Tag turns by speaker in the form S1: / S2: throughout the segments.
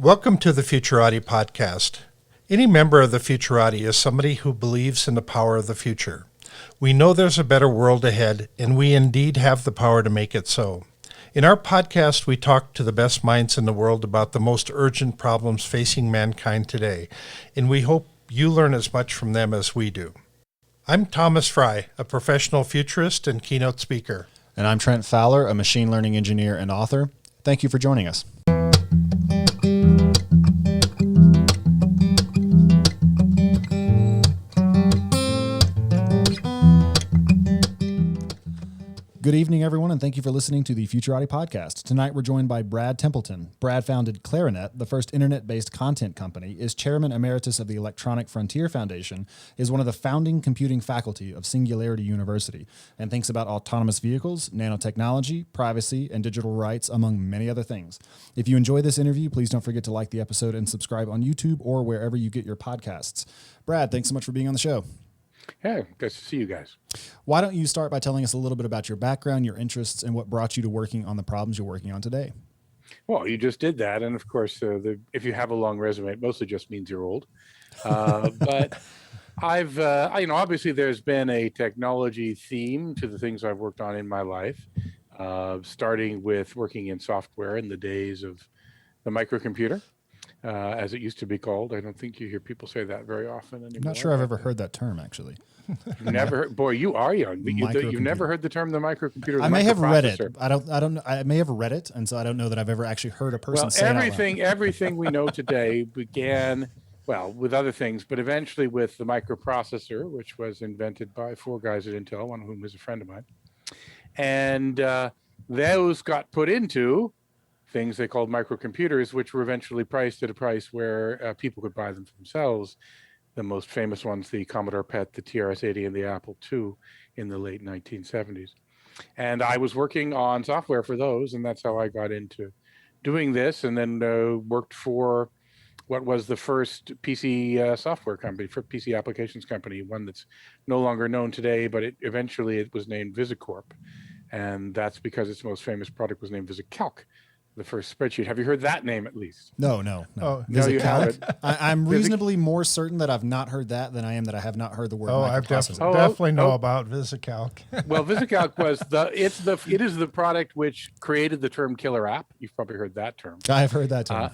S1: Welcome to the Futurati podcast. Any member of the Futurati is somebody who believes in the power of the future. We know there's a better world ahead, and we indeed have the power to make it so. In our podcast, we talk to the best minds in the world about the most urgent problems facing mankind today, and we hope you learn as much from them as we do. I'm Thomas Fry, a professional futurist and keynote speaker.
S2: And I'm Trent Fowler, a machine learning engineer and author. Thank you for joining us. Good evening, everyone, and thank you for listening to the Futurati podcast. Tonight, we're joined by Brad Templeton. Brad founded Clarinet, the first internet-based content company, is chairman emeritus of the Electronic Frontier Foundation, is one of the founding computing faculty of Singularity University, and thinks about autonomous vehicles, nanotechnology, privacy, and digital rights, among many other things. If you enjoy this interview, please don't forget to like the episode and subscribe on YouTube or wherever you get your podcasts. Brad, thanks so much for being on the show.
S3: Yeah, good to see you guys.
S2: Why don't you start by telling us a little bit about your background, your interests, and what brought you to working on the problems you're working on today?
S3: Well, you just did that. And of course, if you have a long resume, it mostly just means you're old. But I've, obviously there's been a technology theme to the things I've worked on in my life, starting with working in software in the days of the microcomputer. As it used to be called. I don't think you hear people say that very often anymore.
S2: I'm not sure I've ever heard that term, actually.
S3: You've never heard, boy, you are young. You've never heard the term the microcomputer.
S2: I may have read it. I don't. I may have read it, and so I don't know that I've ever actually heard a person say it.
S3: Everything we know today began, well, with other things, but eventually with the microprocessor, which was invented by four guys at Intel, one of whom was a friend of mine, and those got put into things they called microcomputers, which were eventually priced at a price where people could buy them for themselves. The most famous ones, the Commodore PET, the TRS-80, and the Apple II in the late 1970s. And I was working on software for those, and that's how I got into doing this, and then worked for what was the first PC software company, for PC applications company, one that's no longer known today, but eventually it was named VisiCorp. And that's because its most famous product was named VisiCalc, the first spreadsheet. Have you heard that name at least?
S2: No.
S3: Oh, no, you haven't.
S2: I'm reasonably more certain that I've not heard that than I am that I have not heard the word microprocessor.
S1: I definitely know about VisiCalc.
S3: Well, VisiCalc was it is the product which created the term killer app. You've probably heard that term.
S2: I've heard that term.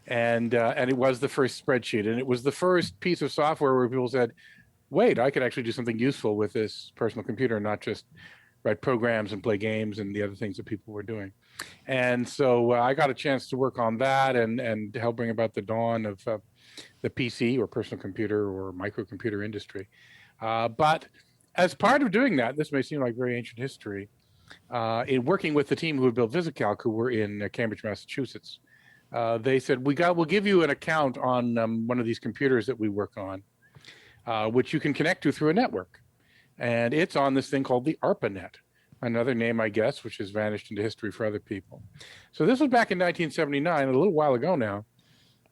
S3: And it was the first spreadsheet, and it was the first piece of software where people said, wait, I could actually do something useful with this personal computer, not just write programs and play games and the other things that people were doing. And so I got a chance to work on that and help bring about the dawn of the PC or personal computer or microcomputer industry. But as part of doing that, this may seem like very ancient history, in working with the team who had built VisiCalc, who were in Cambridge, Massachusetts, they said, we'll give you an account on one of these computers that we work on, which you can connect to through a network. And it's on this thing called the ARPANET, another name, I guess, which has vanished into history for other people. So this was back in 1979, a little while ago now,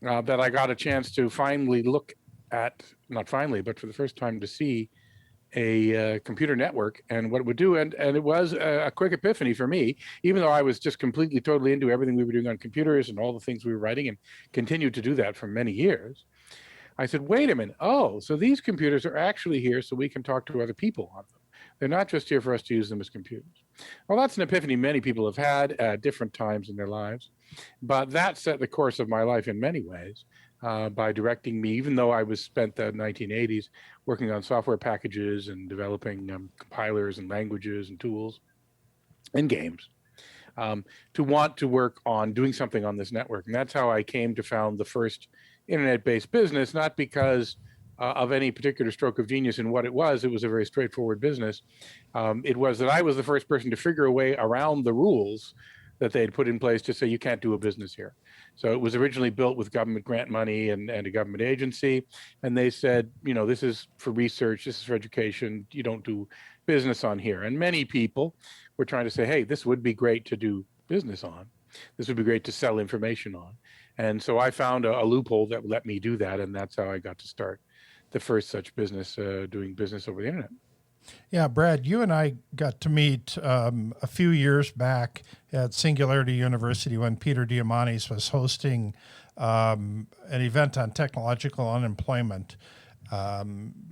S3: that I got a chance to finally look at, not finally, but for the first time to see a computer network and what it would do. And it was a quick epiphany for me, even though I was just completely, totally into everything we were doing on computers and all the things we were writing and continued to do that for many years. I said, wait a minute. Oh, so these computers are actually here so we can talk to other people on them. They're not just here for us to use them as computers. Well, that's an epiphany many people have had at different times in their lives. But that set the course of my life in many ways by directing me, even though I was spent the 1980s working on software packages and developing compilers and languages and tools and games, to want to work on doing something on this network. And that's how I came to found the first internet-based business, not because of any particular stroke of genius in what it was. It was a very straightforward business. It was that I was the first person to figure a way around the rules that they had put in place to say you can't do a business here. So it was originally built with government grant money and a government agency. And they said, this is for research, this is for education, you don't do business on here. And many people were trying to say, hey, this would be great to do business on. This would be great to sell information on. And so I found a loophole that let me do that. And that's how I got to start the first such business, doing business over the internet.
S1: Yeah, Brad, you and I got to meet a few years back at Singularity University when Peter Diamandis was hosting an event on technological unemployment.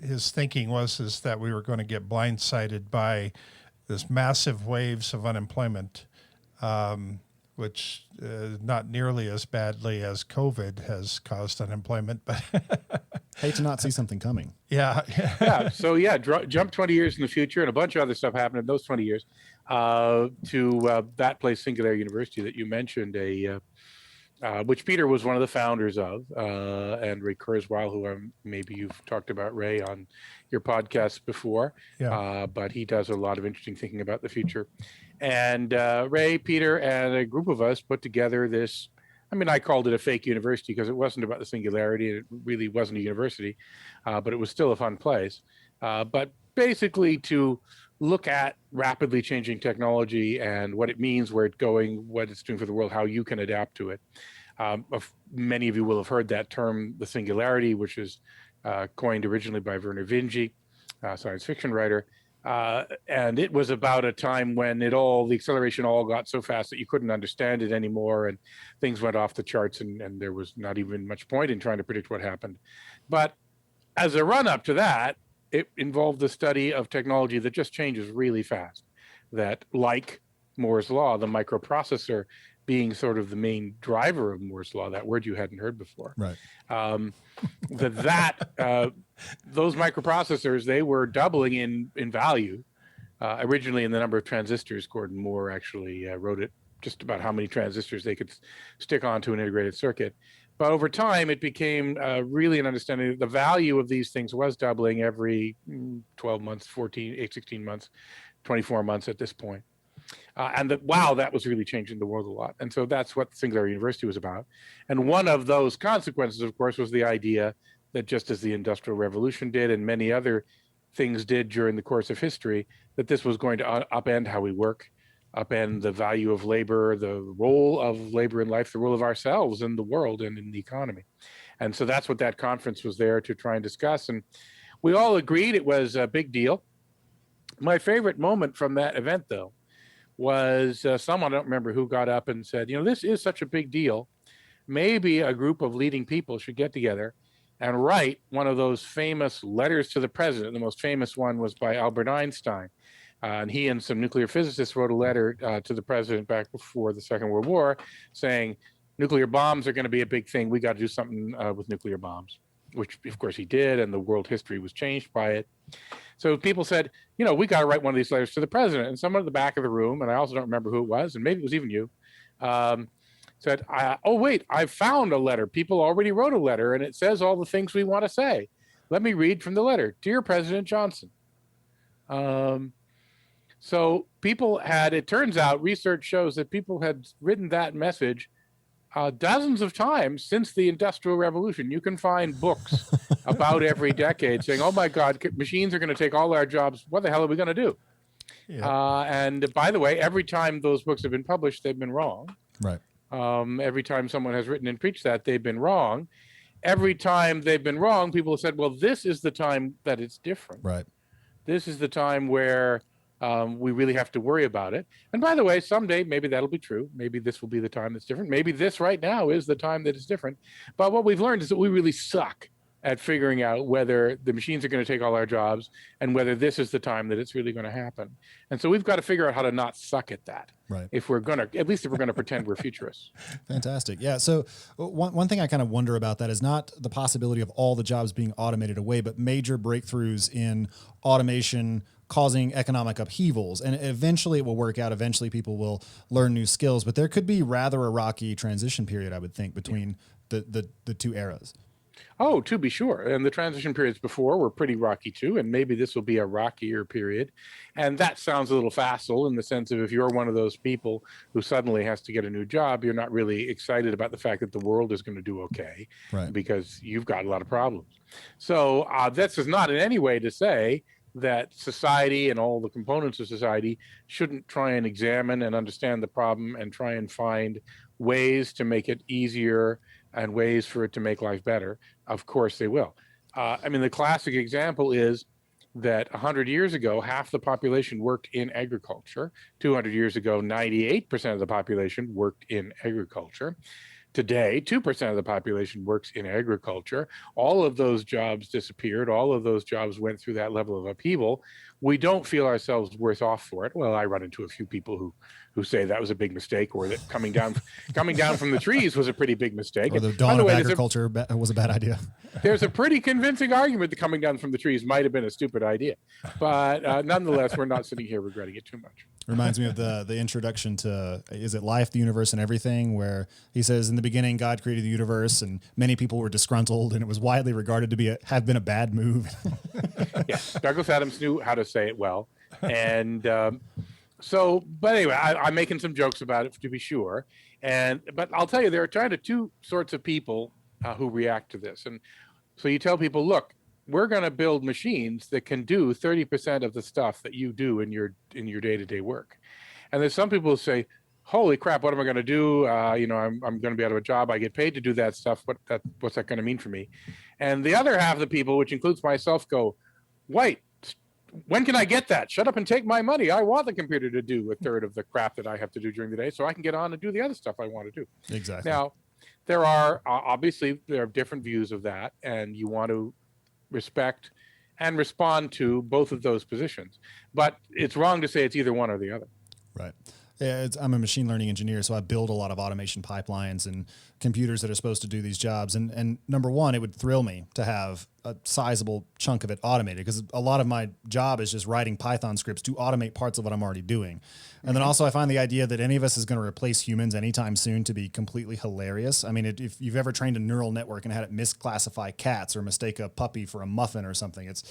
S1: His thinking is that we were going to get blindsided by this massive waves of unemployment, which not nearly as badly as COVID has caused unemployment, but
S2: Hate to not see something coming.
S1: yeah.
S3: Yeah. So yeah, jump 20 years in the future, and a bunch of other stuff happened in those 20 years. To that place, Singularity University, that you mentioned, which Peter was one of the founders of, and Ray Kurzweil, who maybe you've talked about Ray on your podcast before, but he does a lot of interesting thinking about the future. And Ray, Peter, and a group of us put together this. I mean, I called it a fake university because it wasn't about the singularity. It really wasn't a university, but it was still a fun place. But basically to look at rapidly changing technology and what it means, where it's going, what it's doing for the world, how you can adapt to it. Many of you will have heard that term, the singularity, which is coined originally by Vernor Vinge, science fiction writer. And it was about a time when the acceleration all got so fast that you couldn't understand it anymore, and things went off the charts, and there was not even much point in trying to predict what happened. But as a run up to that, it involved the study of technology that just changes really fast, that, like Moore's law, the microprocessor being sort of the main driver of Moore's law, that word you hadn't heard before.
S2: Right.
S3: Those microprocessors, they were doubling in value. Originally, in the number of transistors, Gordon Moore actually wrote it, just about how many transistors they could stick onto an integrated circuit. But over time, it became really an understanding that the value of these things was doubling every 12 months, 16 months, 24 months at this point. And that was really changing the world a lot. And so that's what Singularity University was about. And one of those consequences, of course, was the idea that just as the Industrial Revolution did and many other things did during the course of history, that this was going to upend how we work, upend the value of labor, the role of labor in life, the role of ourselves in the world and in the economy. And so that's what that conference was there to try and discuss. And we all agreed it was a big deal. My favorite moment from that event, though, was someone, I don't remember who, got up and said, this is such a big deal. Maybe a group of leading people should get together and write one of those famous letters to the president. The most famous one was by Albert Einstein. And he and some nuclear physicists wrote a letter to the president back before the Second World War saying, nuclear bombs are going to be a big thing. We got to do something with nuclear bombs, which of course he did. And the world history was changed by it. So people said, we got to write one of these letters to the president. And someone at the back of the room, and I also don't remember who it was, and maybe it was even you, said, oh, wait, I found a letter. People already wrote a letter, and it says all the things we want to say. Let me read from the letter. Dear President Johnson. So people it turns out, research shows that people had written that message dozens of times since the Industrial Revolution. You can find books about every decade saying, oh my God, machines are going to take all our jobs. What the hell are we going to do? Yeah. And by the way, every time those books have been published, they've been wrong.
S2: Right.
S3: Every time someone has written and preached that, they've been wrong. Every time they've been wrong, people have said, well, this is the time that it's different.
S2: Right.
S3: This is the time where we really have to worry about it. And by the way, someday, maybe that'll be true. Maybe this will be the time that's different. Maybe this right now is the time that is different. But what we've learned is that we really suck at figuring out whether the machines are going to take all our jobs and whether this is the time that it's really going to happen. And so we've got to figure out how to not suck at that.
S2: Right.
S3: If we're going to, at least if we're going to pretend we're futurists.
S2: Fantastic. Yeah. So one thing I kind of wonder about that is not the possibility of all the jobs being automated away, but major breakthroughs in automation causing economic upheavals. And eventually it will work out. Eventually people will learn new skills, but there could be rather a rocky transition period, I would think, between the two eras.
S3: Oh, to be sure. And the transition periods before were pretty rocky too. And maybe this will be a rockier period. And that sounds a little facile in the sense of if you're one of those people who suddenly has to get a new job, you're not really excited about the fact that the world is going to do okay,
S2: right,
S3: because you've got a lot of problems. So this is not in any way to say that society and all the components of society shouldn't try and examine and understand the problem and try and find ways to make it easier and ways for it to make life better. Of course they will. I mean, the classic example is that 100 years ago, half the population worked in agriculture. 200 years ago, 98% of the population worked in agriculture. Today, 2% of the population works in agriculture. All of those jobs disappeared. All of those jobs went through that level of upheaval. We don't feel ourselves worse off for it. Well, I run into a few people who say that was a big mistake, or that coming down from the trees was a pretty big mistake.
S2: Or the dawn of agriculture was a bad idea.
S3: There's a pretty convincing argument that coming down from the trees might have been a stupid idea. But nonetheless, we're not sitting here regretting it too much.
S2: Reminds me of the introduction to, is it Life, the Universe, and Everything, where he says, in the beginning, God created the universe, and many people were disgruntled, and it was widely regarded to have been a bad move.
S3: Yeah, Douglas Adams knew how to say it well. And but anyway, I'm making some jokes about it, to be sure. But I'll tell you, there are kind of two sorts of people who react to this. And so you tell people, look, we're going to build machines that can do 30% of the stuff that you do in your day-to-day work. And there's some people who say, holy crap, what am I going to do? I'm going to be out of a job. I get paid to do that stuff. What's that going to mean for me? And the other half of the people, which includes myself, go, wait, when can I get that? Shut up and take my money. I want the computer to do a third of the crap that I have to do during the day, so I can get on and do the other stuff I want to do.
S2: Exactly.
S3: Now, there are obviously different views of that, and you want to respect and respond to both of those positions. But it's wrong to say it's either one or the other.
S2: Right. Yeah, I'm a machine learning engineer, so I build a lot of automation pipelines and computers that are supposed to do these jobs. And number one, it would thrill me to have a sizable chunk of it automated, because a lot of my job is just writing Python scripts to automate parts of what I'm already doing. And then also I find the idea that any of us is going to replace humans anytime soon to be completely hilarious. I mean, if you've ever trained a neural network and had it misclassify cats or mistake a puppy for a muffin or something, it's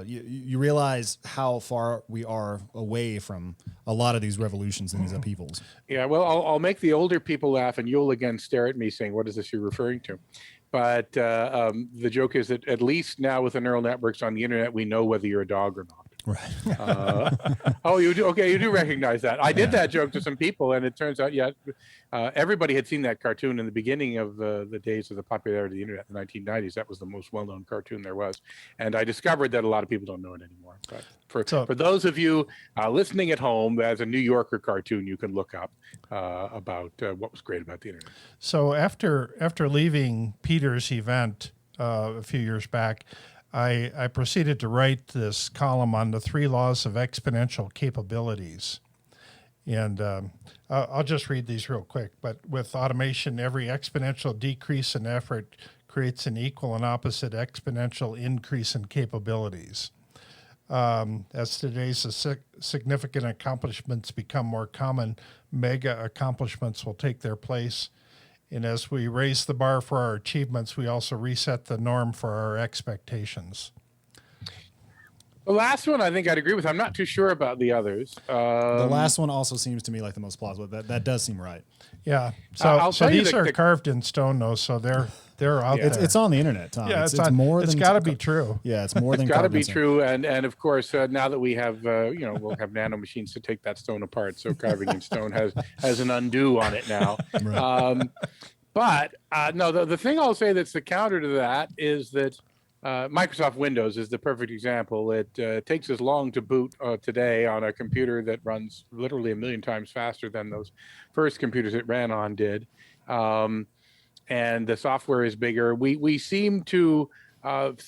S2: you realize how far we are away from a lot of these revolutions and these upheavals.
S3: Yeah, well, I'll make the older people laugh, and you'll again stare at me saying, what is this you're referring to? But the joke is that at least now with the neural networks on the internet, we know whether you're a dog or not.
S2: Right.
S3: Oh, you do? Okay, you do recognize that. I did that joke to some people, and it turns out, everybody had seen that cartoon in the beginning of the days of the popularity of the internet in the 1990s. That was the most well-known cartoon there was. And I discovered that a lot of people don't know it anymore. But for those of you listening at home, as a New Yorker cartoon, you can look up about what was great about the internet.
S1: So after leaving Peter's event a few years back, I proceeded to write this column on the 3 laws of exponential capabilities. And I'll just read these real quick. But with automation, every exponential decrease in effort creates an equal and opposite exponential increase in capabilities. As today's significant accomplishments become more common, mega accomplishments will take their place. And as we raise the bar for our achievements, we also reset the norm for our expectations.
S3: The last one I think I'd agree with. I'm not too sure about the others.
S2: The last one also seems to me like the most plausible. That does seem right.
S1: Yeah. So these are carved in stone, though, so they're out there.
S2: It's on the internet, Tom.
S1: Yeah,
S2: it's more than.
S1: It's got to be true.
S2: Yeah, it's more than.
S3: It's got to be true, and of course now that we have we'll have nano machines to take that stone apart, so carving in stone has an undo on it now. Right. But no, the thing I'll say that's the counter to that is that Microsoft Windows is the perfect example. It takes as long to boot today on a computer that runs literally 1 million times faster than those first computers it ran on did. And the software is bigger. We seem to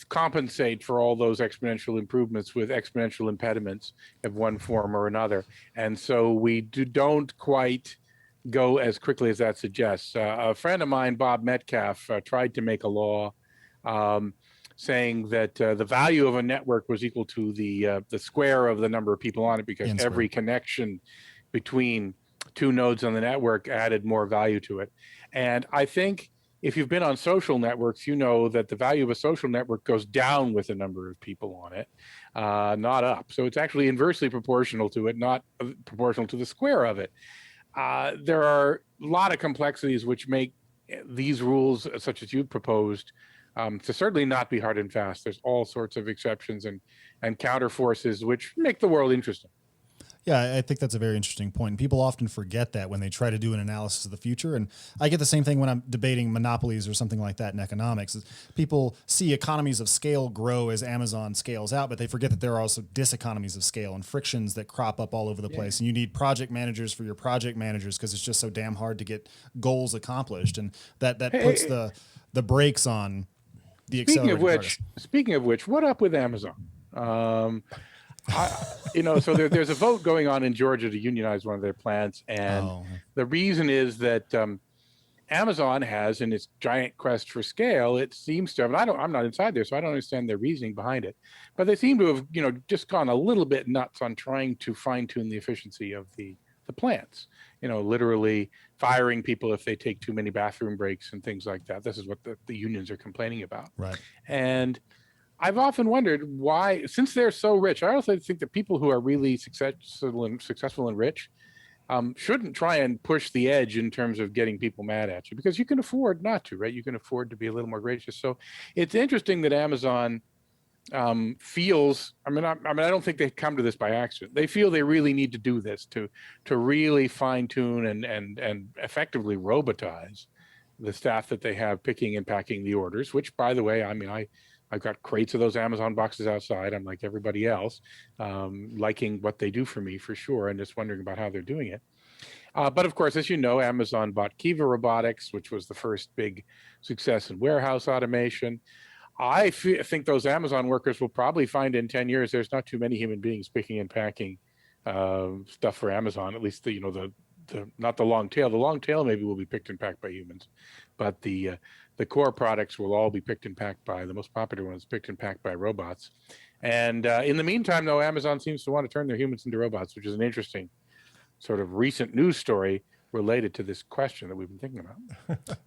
S3: compensate for all those exponential improvements with exponential impediments of one form or another. And so we don't quite go as quickly as that suggests. A friend of mine, Bob Metcalf, tried to make a law saying that the value of a network was equal to the square of the number of people on it, because every connection between 2 nodes on the network added more value to it. And I think if you've been on social networks, you know that the value of a social network goes down with the number of people on it, not up. So it's actually inversely proportional to it, not proportional to the square of it. There are a lot of complexities which make these rules, such as you've proposed, to certainly not be hard and fast. There's all sorts of exceptions and counter forces which make the world interesting.
S2: Yeah, I think that's a very interesting point. And people often forget that when they try to do an analysis of the future. And I get the same thing when I'm debating monopolies or something like that in economics. Is people see economies of scale grow as Amazon scales out, but they forget that there are also diseconomies of scale and frictions that crop up all over the place. And you need project managers for your project managers because it's just so damn hard to get goals accomplished. And that puts the brakes on the accelerated
S3: Speaking of which, what up with Amazon? So there's a vote going on in Georgia to unionize one of their plants, and the reason is that Amazon has, in its giant quest for scale, it seems to have, and I'm not inside there, so I don't understand their reasoning behind it, but they seem to have, just gone a little bit nuts on trying to fine tune the efficiency of the plants. Literally firing people if they take too many bathroom breaks and things like that. This is what the unions are complaining about.
S2: Right.
S3: And I've often wondered why, since they're so rich, I also think that people who are really successful and rich shouldn't try and push the edge in terms of getting people mad at you, because you can afford not to, right? You can afford to be a little more gracious. So it's interesting that Amazon feels, I don't think they come to this by accident. They feel they really need to do this to really fine tune and effectively robotize the staff that they have picking and packing the orders, which, by the way, I've got crates of those Amazon boxes outside. I'm like everybody else, liking what they do for me for sure, and just wondering about how they're doing it. But of course, as you know, Amazon bought Kiva Robotics, which was the first big success in warehouse automation. I think those Amazon workers will probably find in 10 years there's not too many human beings picking and packing stuff for Amazon, at least not the long tail. The long tail maybe will be picked and packed by humans, but the core products will all be picked and packed by, the most popular ones, picked and packed by robots. And in the meantime, though, Amazon seems to want to turn their humans into robots, which is an interesting sort of recent news story related to this question that we've been thinking about.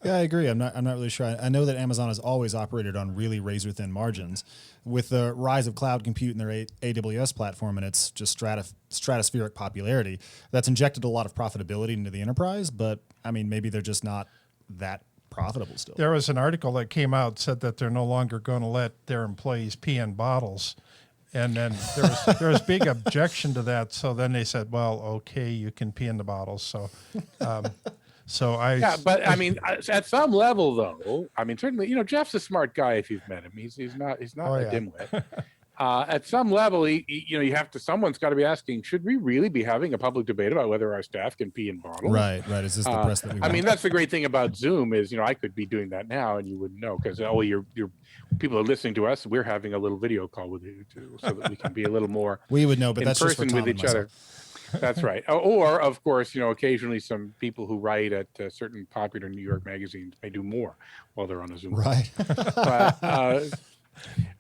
S2: Yeah, I agree. I'm not really sure. I know that Amazon has always operated on really razor thin margins. With the rise of cloud compute and their AWS platform and its just stratospheric popularity, that's injected a lot of profitability into the enterprise. But maybe they're just not that profitable still.
S1: There was an article that came out, said that they're no longer going to let their employees pee in bottles. And then there was big objection to that. So then they said, well, okay, you can pee in the bottles. So,
S3: but at some level though, certainly, Jeff's a smart guy. If you've met him, he's not a dimwit. At some level, someone's got to be asking, should we really be having a public debate about whether our staff can pee in bottles?
S2: Right. Is this the press that we want?
S3: That's the great thing about Zoom is, I could be doing that now and you wouldn't know because your people are listening to us. We're having a little video call with you too, so that we can be a little more
S2: we would know, but
S3: in
S2: that's
S3: person
S2: just for Tom
S3: with each other. That's right. Or of course, occasionally some people who write at certain popular New York magazines may do more while they're on a Zoom.
S2: Right.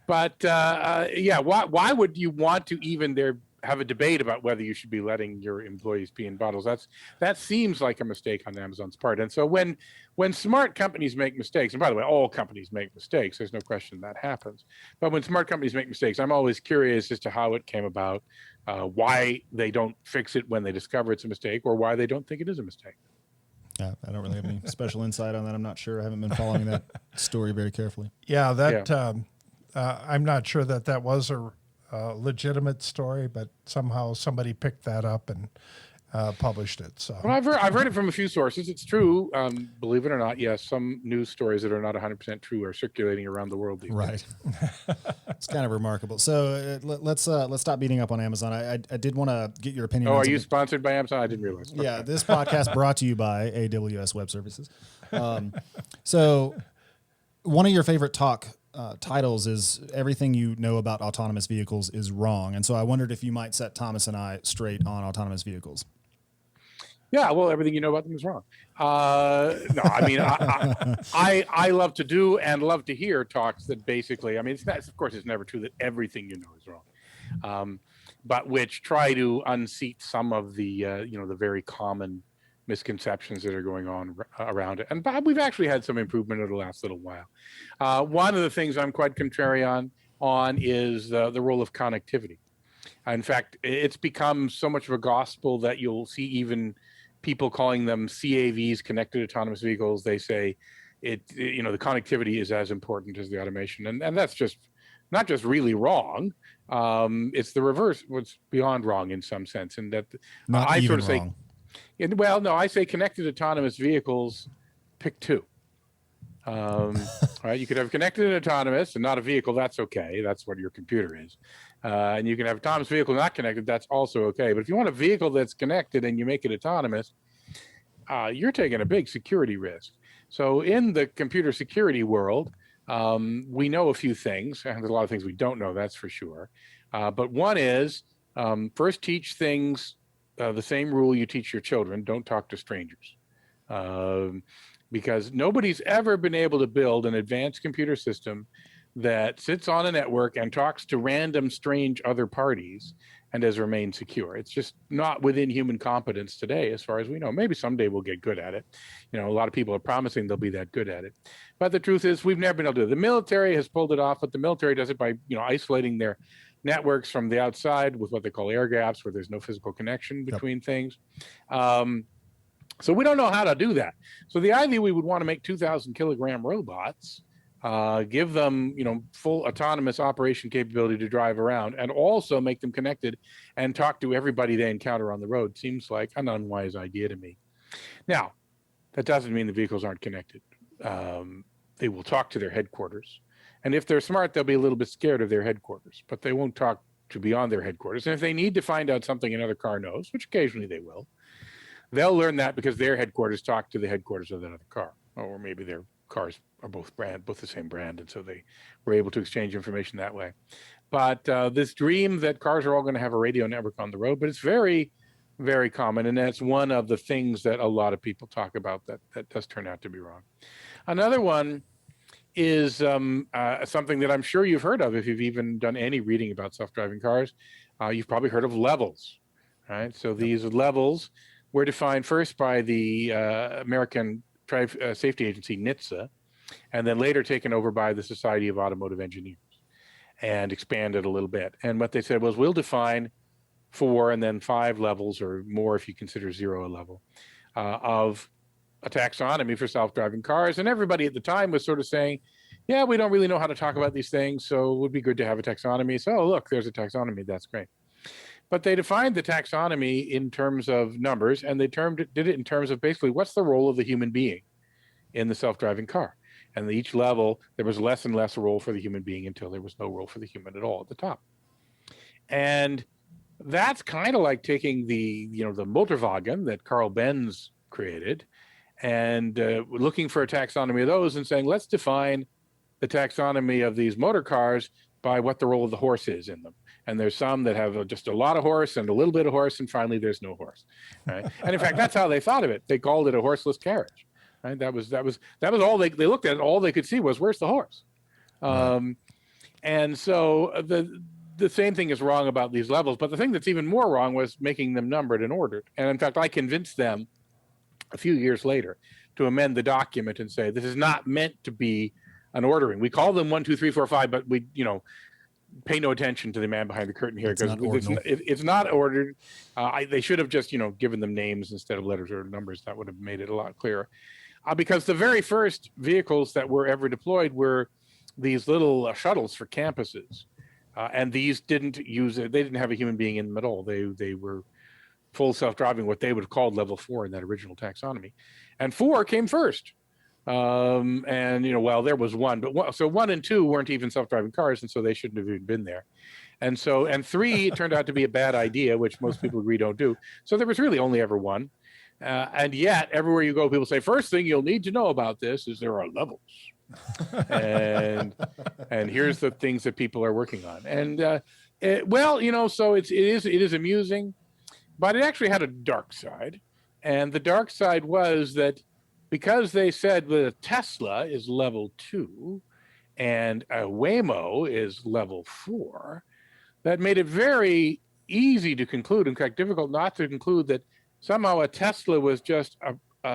S3: But why would you want to even have a debate about whether you should be letting your employees pee in bottles? That seems like a mistake on Amazon's part. And so when smart companies make mistakes, and by the way, all companies make mistakes, there's no question that happens. But when smart companies make mistakes, I'm always curious as to how it came about, why they don't fix it when they discover it's a mistake, or why they don't think it is a mistake.
S2: Yeah, I don't really have any special insight on that. I'm not sure. I haven't been following that story very carefully.
S1: Yeah, I'm not sure that was a legitimate story, but somehow somebody picked that up and published it. So
S3: well, I've heard it from a few sources. It's true, believe it or not. Yes, some news stories that are not 100% true are circulating around the world these days.
S2: It's kind of remarkable. So let's stop beating up on Amazon. I did want to get your opinion.
S3: Oh, are you sponsored by Amazon? I didn't realize.
S2: Okay. Yeah, this podcast brought to you by AWS Web Services. So one of your favorite talk titles is Everything You Know About Autonomous Vehicles is Wrong. And so I wondered if you might set Thomas and I straight on autonomous vehicles.
S3: Yeah, well, everything you know about them is wrong. No, I love to do and love to hear talks that basically, of course, it's never true that everything you know is wrong, but which try to unseat some of the, the very common misconceptions that are going on around it. And Bob, we've actually had some improvement over the last little while. One of the things I'm quite contrarian on is the role of connectivity. In fact, it's become so much of a gospel that you'll see even people calling them CAVs, connected autonomous vehicles. They say the connectivity is as important as the automation. And that's just not just really wrong. It's the reverse. What's beyond wrong in some sense, and that
S2: Not
S3: I
S2: even
S3: sort of
S2: wrong.
S3: say, well, no, I say connected autonomous vehicles. Pick two. Right, you could have connected and autonomous and not a vehicle. That's okay. That's what your computer is. And you can have autonomous vehicle not connected. That's also okay. But if you want a vehicle that's connected and you make it autonomous, you're taking a big security risk. So in the computer security world, we know a few things, and there's a lot of things we don't know, that's for sure. But one is first teach things the same rule you teach your children: don't talk to strangers. Because nobody's ever been able to build an advanced computer system that sits on a network and talks to random strange other parties and has remained secure. It's just not within human competence today, as far as we know. Maybe someday we'll get good at it. A lot of people are promising they'll be that good at it. But the truth is, we've never been able to do it. The military has pulled it off, but the military does it by, isolating their networks from the outside with what they call air gaps, where there's no physical connection between things. So we don't know how to do that. So the idea, we would want to make 2,000 kilogram robots, give them, full autonomous operation capability to drive around, and also make them connected and talk to everybody they encounter on the road, seems like an unwise idea to me. Now, that doesn't mean the vehicles aren't connected. They will talk to their headquarters. And if they're smart, they'll be a little bit scared of their headquarters, but they won't talk to beyond their headquarters. And if they need to find out something another car knows, which occasionally they will, they'll learn that because their headquarters talk to the headquarters of that other car, or maybe their cars are both the same brand, and so they were able to exchange information that way. But this dream that cars are all going to have a radio network on the road, but it's very, very common, and that's one of the things that a lot of people talk about that does turn out to be wrong. Another one is something that I'm sure you've heard of if you've even done any reading about self-driving cars. You've probably heard of levels, right? So these levels were defined first by the American Safety Agency, NHTSA, and then later taken over by the Society of Automotive Engineers and expanded a little bit. And what they said was, we'll define 4 and then 5 levels, or more if you consider 0 a level, of a taxonomy for self-driving cars. And everybody at the time was sort of saying, yeah, we don't really know how to talk about these things, so it would be good to have a taxonomy. So look, there's a taxonomy, that's great. But they defined the taxonomy in terms of numbers, and they did it in terms of basically what's the role of the human being in the self-driving car. And each level, there was less and less role for the human being until there was no role for the human at all at the top. And that's kind of like taking the Motorwagen that Carl Benz created and looking for a taxonomy of those and saying, let's define the taxonomy of these motor cars by what the role of the horse is in them. And there's some that have just a lot of horse and a little bit of horse, and finally there's no horse. Right? And in fact, that's how they thought of it. They called it a horseless carriage. Right? That was all they looked at. All they could see was, where's the horse? Right. And so the same thing is wrong about these levels. But the thing that's even more wrong was making them numbered and ordered. And in fact, I convinced them a few years later to amend the document and say, this is not meant to be an ordering. We call them 1, 2, 3, 4, 5, but we, pay no attention to the man behind the curtain here, because it's not ordered. They should have just, given them names instead of letters or numbers. That would have made it a lot clearer. Because the very first vehicles that were ever deployed were these little shuttles for campuses. And these didn't use it. They didn't have a human being in them at all. They were full self-driving, what they would have called level 4 in that original taxonomy. And 4 came first. And there was 1, but so 1 and 2 weren't even self-driving cars, and so they shouldn't have even been there. And 3 turned out to be a bad idea, which most people agree don't do. So there was really only ever 1. And yet everywhere you go, people say, first thing you'll need to know about this is there are levels. and here's the things that people are working on. And so it is amusing, but it actually had a dark side. And the dark side was that because they said that a Tesla is level 2 and a Waymo is level 4, that made it very easy to conclude, in fact, difficult not to conclude, that somehow a Tesla was just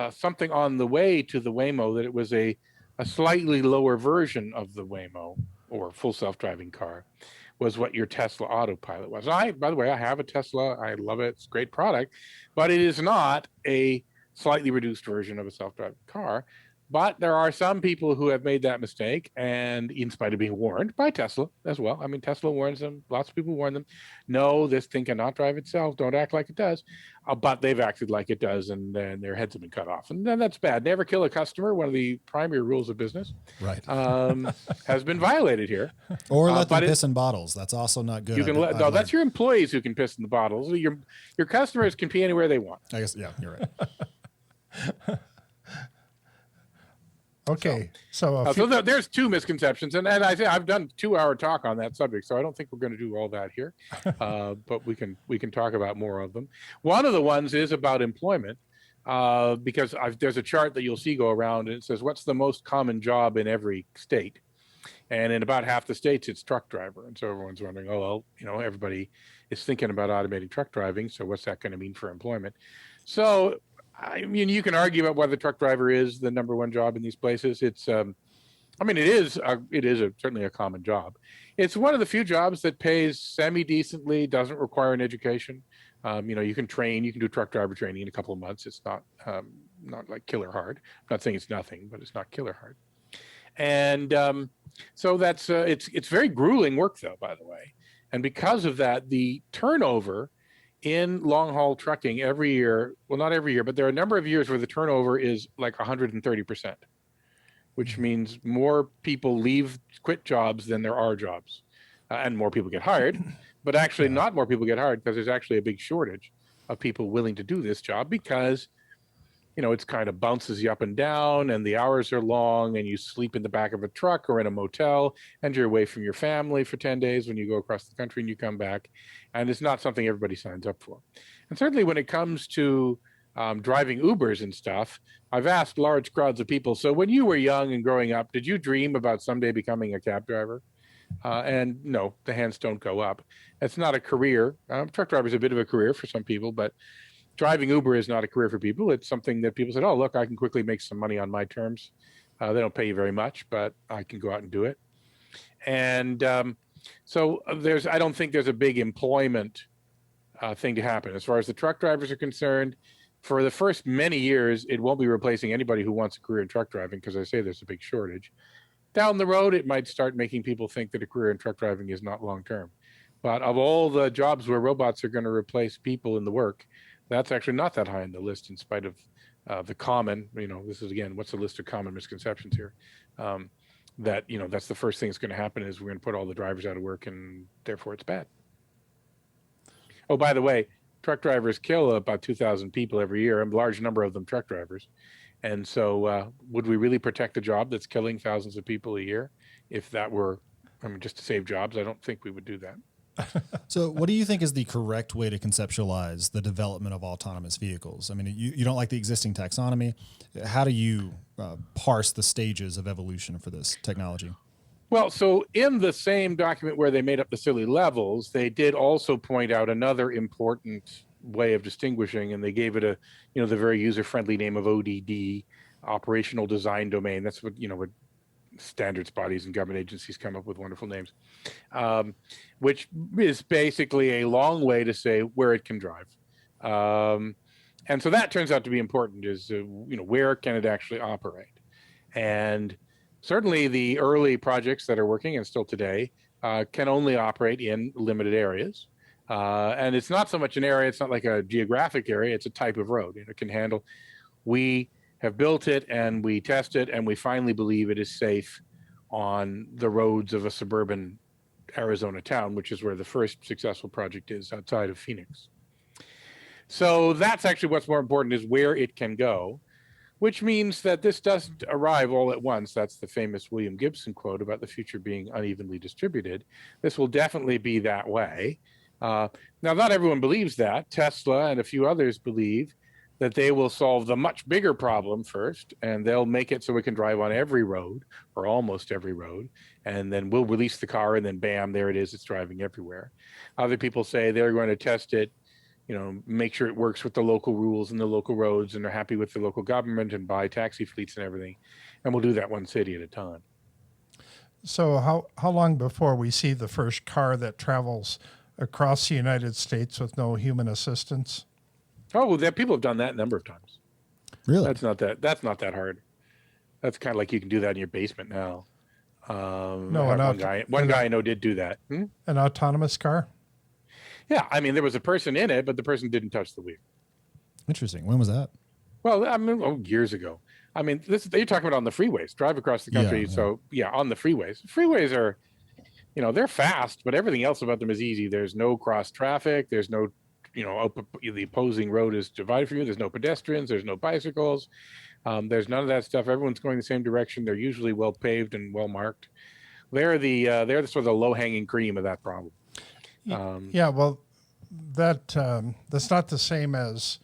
S3: something on the way to the Waymo, that it was a slightly lower version of the Waymo, or full self-driving car, was what your Tesla autopilot was. By the way, I have a Tesla. I love it. It's a great product, but it is not a slightly reduced version of a self-driving car. But there are some people who have made that mistake, and in spite of being warned by Tesla as well. I mean, Tesla warns them. Lots of people warn them. No, this thing cannot drive itself. Don't act like it does. But they've acted like it does, and then their heads have been cut off. And then that's bad. Never kill a customer. One of the primary rules of business,
S2: right,
S3: has been violated here.
S2: Or let them piss in bottles. That's also not good.
S3: You can no, that's your employees who can piss in the bottles. Your customers can pee anywhere they want.
S2: I guess, yeah, you're right.
S1: Okay, so
S3: there's two misconceptions, and I've done a 2-hour talk on that subject, so I don't think we're going to do all that here, but we can talk about more of them. One of the ones is about employment, because there's a chart that you'll see go around, and it says what's the most common job in every state, and in about half the states it's truck driver, and so everyone's wondering, oh well, everybody is thinking about automating truck driving, so what's that going to mean for employment? So I mean, you can argue about whether truck driver is the number one job in these places. It's, I mean, it is certainly a common job. It's one of the few jobs that pays semi-decently, doesn't require an education. You can train, you can do truck driver training in a couple of months. It's not like killer hard. I'm not saying it's nothing, but it's not killer hard. And so that's it's very grueling work, though, by the way. And because of that, the turnover in long haul trucking every year, well, not every year, but there are a number of years where the turnover is like 130%, which means more people quit jobs than there are jobs, and more people get hired, but actually not more people get hired, because there's actually a big shortage of people willing to do this job, because it's kind of bounces you up and down, and the hours are long, and you sleep in the back of a truck or in a motel, and you're away from your family for 10 days when you go across the country and you come back. And it's not something everybody signs up for. And certainly when it comes to driving Ubers and stuff, I've asked large crowds of people, so when you were young and growing up, did you dream about someday becoming a cab driver? And no, the hands don't go up. It's not a career. Truck driver is a bit of a career for some people, but driving Uber is not a career for people. It's something that people said, oh, look, I can quickly make some money on my terms. They don't pay you very much, but I can go out and do it. And so I don't think there's a big employment thing to happen. As far as the truck drivers are concerned, for the first many years, it won't be replacing anybody who wants a career in truck driving, because I say there's a big shortage. Down the road, it might start making people think that a career in truck driving is not long-term. But of all the jobs where robots are going to replace people in the work, that's actually not that high on the list, in spite of the common, this is, again, what's the list of common misconceptions here? That, that's the first thing that's going to happen, is we're going to put all the drivers out of work, and therefore it's bad. Oh, by the way, truck drivers kill about 2,000 people every year, a large number of them truck drivers. And so would we really protect a job that's killing thousands of people a year if that were, just to save jobs? I don't think we would do that.
S2: So what do you think is the correct way to conceptualize the development of autonomous vehicles? I mean, you don't like the existing taxonomy. How do you parse the stages of evolution for this technology?
S3: Well, so in the same document where they made up the silly levels, they did also point out another important way of distinguishing, and they gave it the very user-friendly name of ODD, Operational Design Domain. That's what standards bodies and government agencies come up with wonderful names, which is basically a long way to say where it can drive. And so that turns out to be important, is, where can it actually operate? And certainly the early projects that are working, and still today, can only operate in limited areas. And it's not so much an area, it's not like a geographic area, it's a type of road. It can handle, we have built it and we test it, and we finally believe it is safe on the roads of a suburban Arizona town, which is where the first successful project is, outside of Phoenix. So that's actually what's more important, is where it can go, which means that this doesn't arrive all at once. That's the famous William Gibson quote about the future being unevenly distributed. This will definitely be that way. Now, not everyone believes that. Tesla and a few others believe that they will solve the much bigger problem first, and they'll make it so it can drive on every road, or almost every road, and then we'll release the car, and then bam, there it is, it's driving everywhere. Other people say they're going to test it, make sure it works with the local rules and the local roads, and they're happy with the local government, and buy taxi fleets and everything, and we'll do that one city at a time.
S1: So how long before we see the first car that travels across the United States with no human assistance?
S3: Oh, well, people have done that a number of times.
S2: Really?
S3: That's not that hard. That's kind of like you can do that in your basement now.
S1: No,
S3: One guy I know did do that.
S1: An autonomous car?
S3: Yeah, I mean, there was a person in it, but the person didn't touch the wheel.
S2: Interesting. When was that?
S3: Well, I mean, years ago. I mean, you're talking about on the freeways, drive across the country.
S2: Yeah.
S3: So yeah, on the freeways. Freeways are, they're fast, but everything else about them is easy. There's no cross traffic. There's no, the opposing road is divided for you. There's no pedestrians. There's no bicycles. There's none of that stuff. Everyone's going the same direction. They're usually well paved and well marked. They're the sort of the low hanging cream of that problem.
S1: Yeah, well, that's not the same as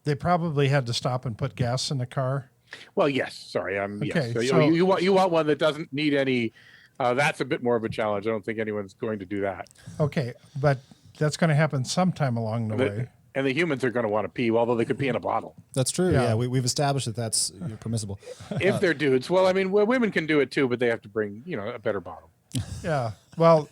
S1: they probably had to stop and put gas in the car.
S3: Well, yes. Sorry,
S1: okay.
S3: Yes. So you want one that doesn't need any. That's a bit more of a challenge. I don't think anyone's going to do that.
S1: Okay, but that's going to happen sometime along the way.
S3: And the humans are going to want to pee, although they could pee in a bottle.
S2: That's true. Yeah, we've established that that's permissible.
S3: If they're dudes, well, I mean, women can do it too, but they have to bring a better bottle.
S1: Yeah. Well,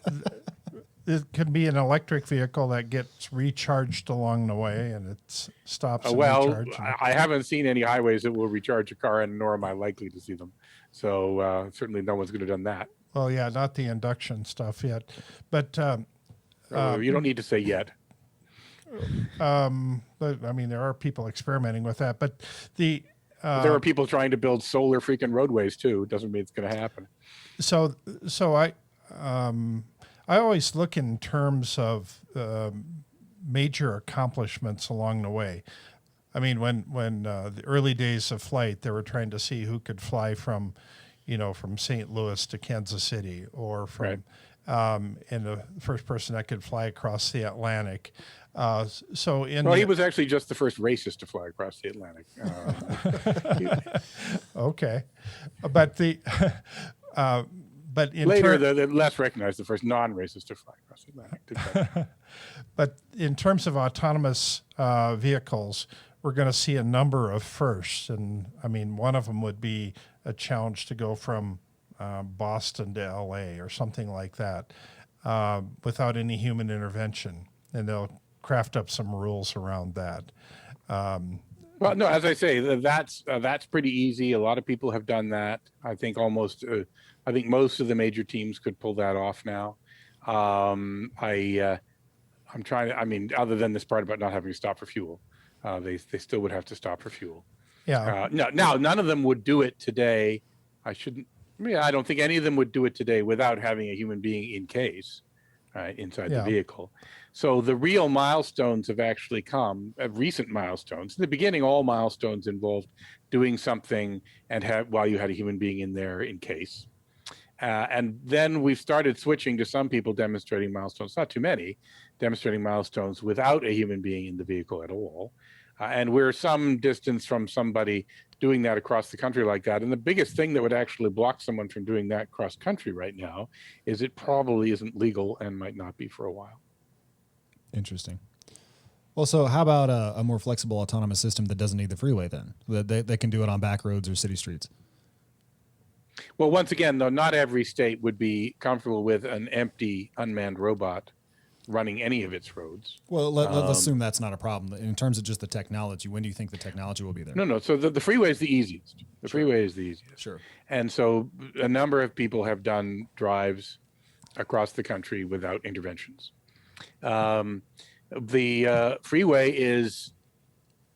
S1: it can be an electric vehicle that gets recharged along the way, and it stops.
S3: I haven't seen any highways that will recharge a car, and nor am I likely to see them. So certainly, no one's going to have done that.
S1: Well, yeah, not the induction stuff yet, but
S3: you don't need to say yet.
S1: But I mean, there are people experimenting with that, but there
S3: are people trying to build solar freaking roadways too. It doesn't mean it's going to happen.
S1: So I always look in terms of major accomplishments along the way. I mean, when the early days of flight, they were trying to see who could fly from St. Louis to Kansas City, or from,
S3: right.
S1: And the first person that could fly across the Atlantic. He
S3: was actually just the first racist to fly across the Atlantic.
S1: Okay, but
S3: later the less recognized, the first non-racist to fly across the Atlantic.
S1: But in terms of autonomous vehicles, we're going to see a number of firsts, and I mean, one of them would be a challenge to go from Boston to LA or something like that without any human intervention, and they'll craft up some rules around that.
S3: Well, no, as I say, that's pretty easy. A lot of people have done that. I think most of the major teams could pull that off now. I'm trying to. I mean, other than this part about not having to stop for fuel, they still would have to stop for fuel.
S1: Yeah.
S3: Now, none of them would do it today. I don't think any of them would do it today without having a human being in case, inside the vehicle. So the real milestones have actually come, recent milestones. In the beginning, all milestones involved doing something while you had a human being in there in case. And then we've started switching to some people demonstrating milestones, not too many, demonstrating milestones without a human being in the vehicle at all. And we're some distance from somebody doing that across the country like that. And the biggest thing that would actually block someone from doing that cross country right now is it probably isn't legal and might not be for a while.
S2: Interesting. Well, so how about a more flexible autonomous system that doesn't need the freeway then? They can do it on back roads or city streets?
S3: Well, once again, though, not every state would be comfortable with an empty, unmanned robot running any of its roads.
S2: Well, let's assume that's not a problem. In terms of just the technology, when do you think the technology will be there?
S3: No. So the freeway is the easiest. The freeway is the easiest.
S2: Sure.
S3: And so a number of people have done drives across the country without interventions. The freeway is,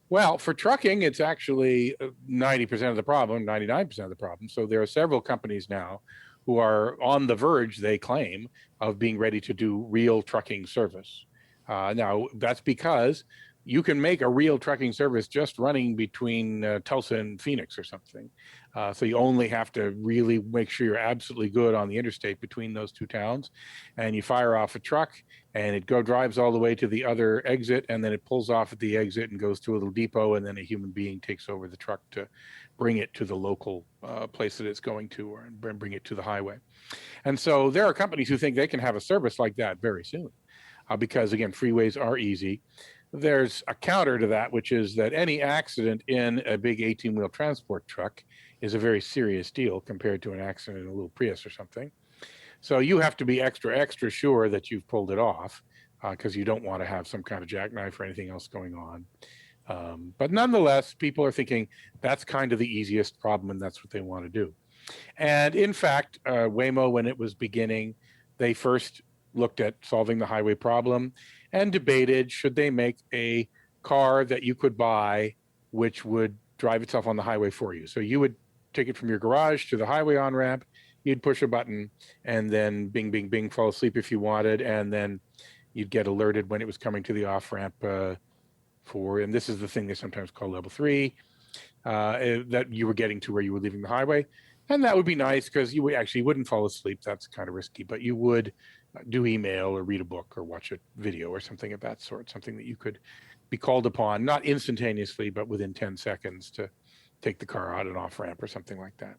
S3: well, for trucking, it's actually 90% of the problem, 99% of the problem. So there are several companies now who are on the verge, they claim, of being ready to do real trucking service. Now, that's because you can make a real trucking service just running between Tulsa and Phoenix or something. So you only have to really make sure you're absolutely good on the interstate between those two towns. And you fire off a truck and it drives all the way to the other exit, and then it pulls off at the exit and goes to a little depot, and then a human being takes over the truck to bring it to the local place that it's going to, or bring it to the highway. And so there are companies who think they can have a service like that very soon because, again, freeways are easy. There's a counter to that, which is that any accident in a big 18-wheel transport truck is a very serious deal compared to an accident in a little Prius or something. So you have to be extra sure that you've pulled it off because you don't want to have some kind of jackknife or anything else going on. But nonetheless, people are thinking that's kind of the easiest problem, and that's what they want to do. And in fact, Waymo, when it was beginning, they first looked at solving the highway problem and debated, should they make a car that you could buy which would drive itself on the highway for you? So you would take it from your garage to the highway on-ramp, you'd push a button, and then bing, bing, bing, fall asleep if you wanted, and then you'd get alerted when it was coming to the off-ramp and this is the thing they sometimes call level 3, that you were getting to where you were leaving the highway. And that would be nice because you actually wouldn't fall asleep. That's kind of risky, but you would do email or read a book or watch a video or something of that sort, something that you could be called upon, not instantaneously, but within 10 seconds to take the car out and off ramp or something like that.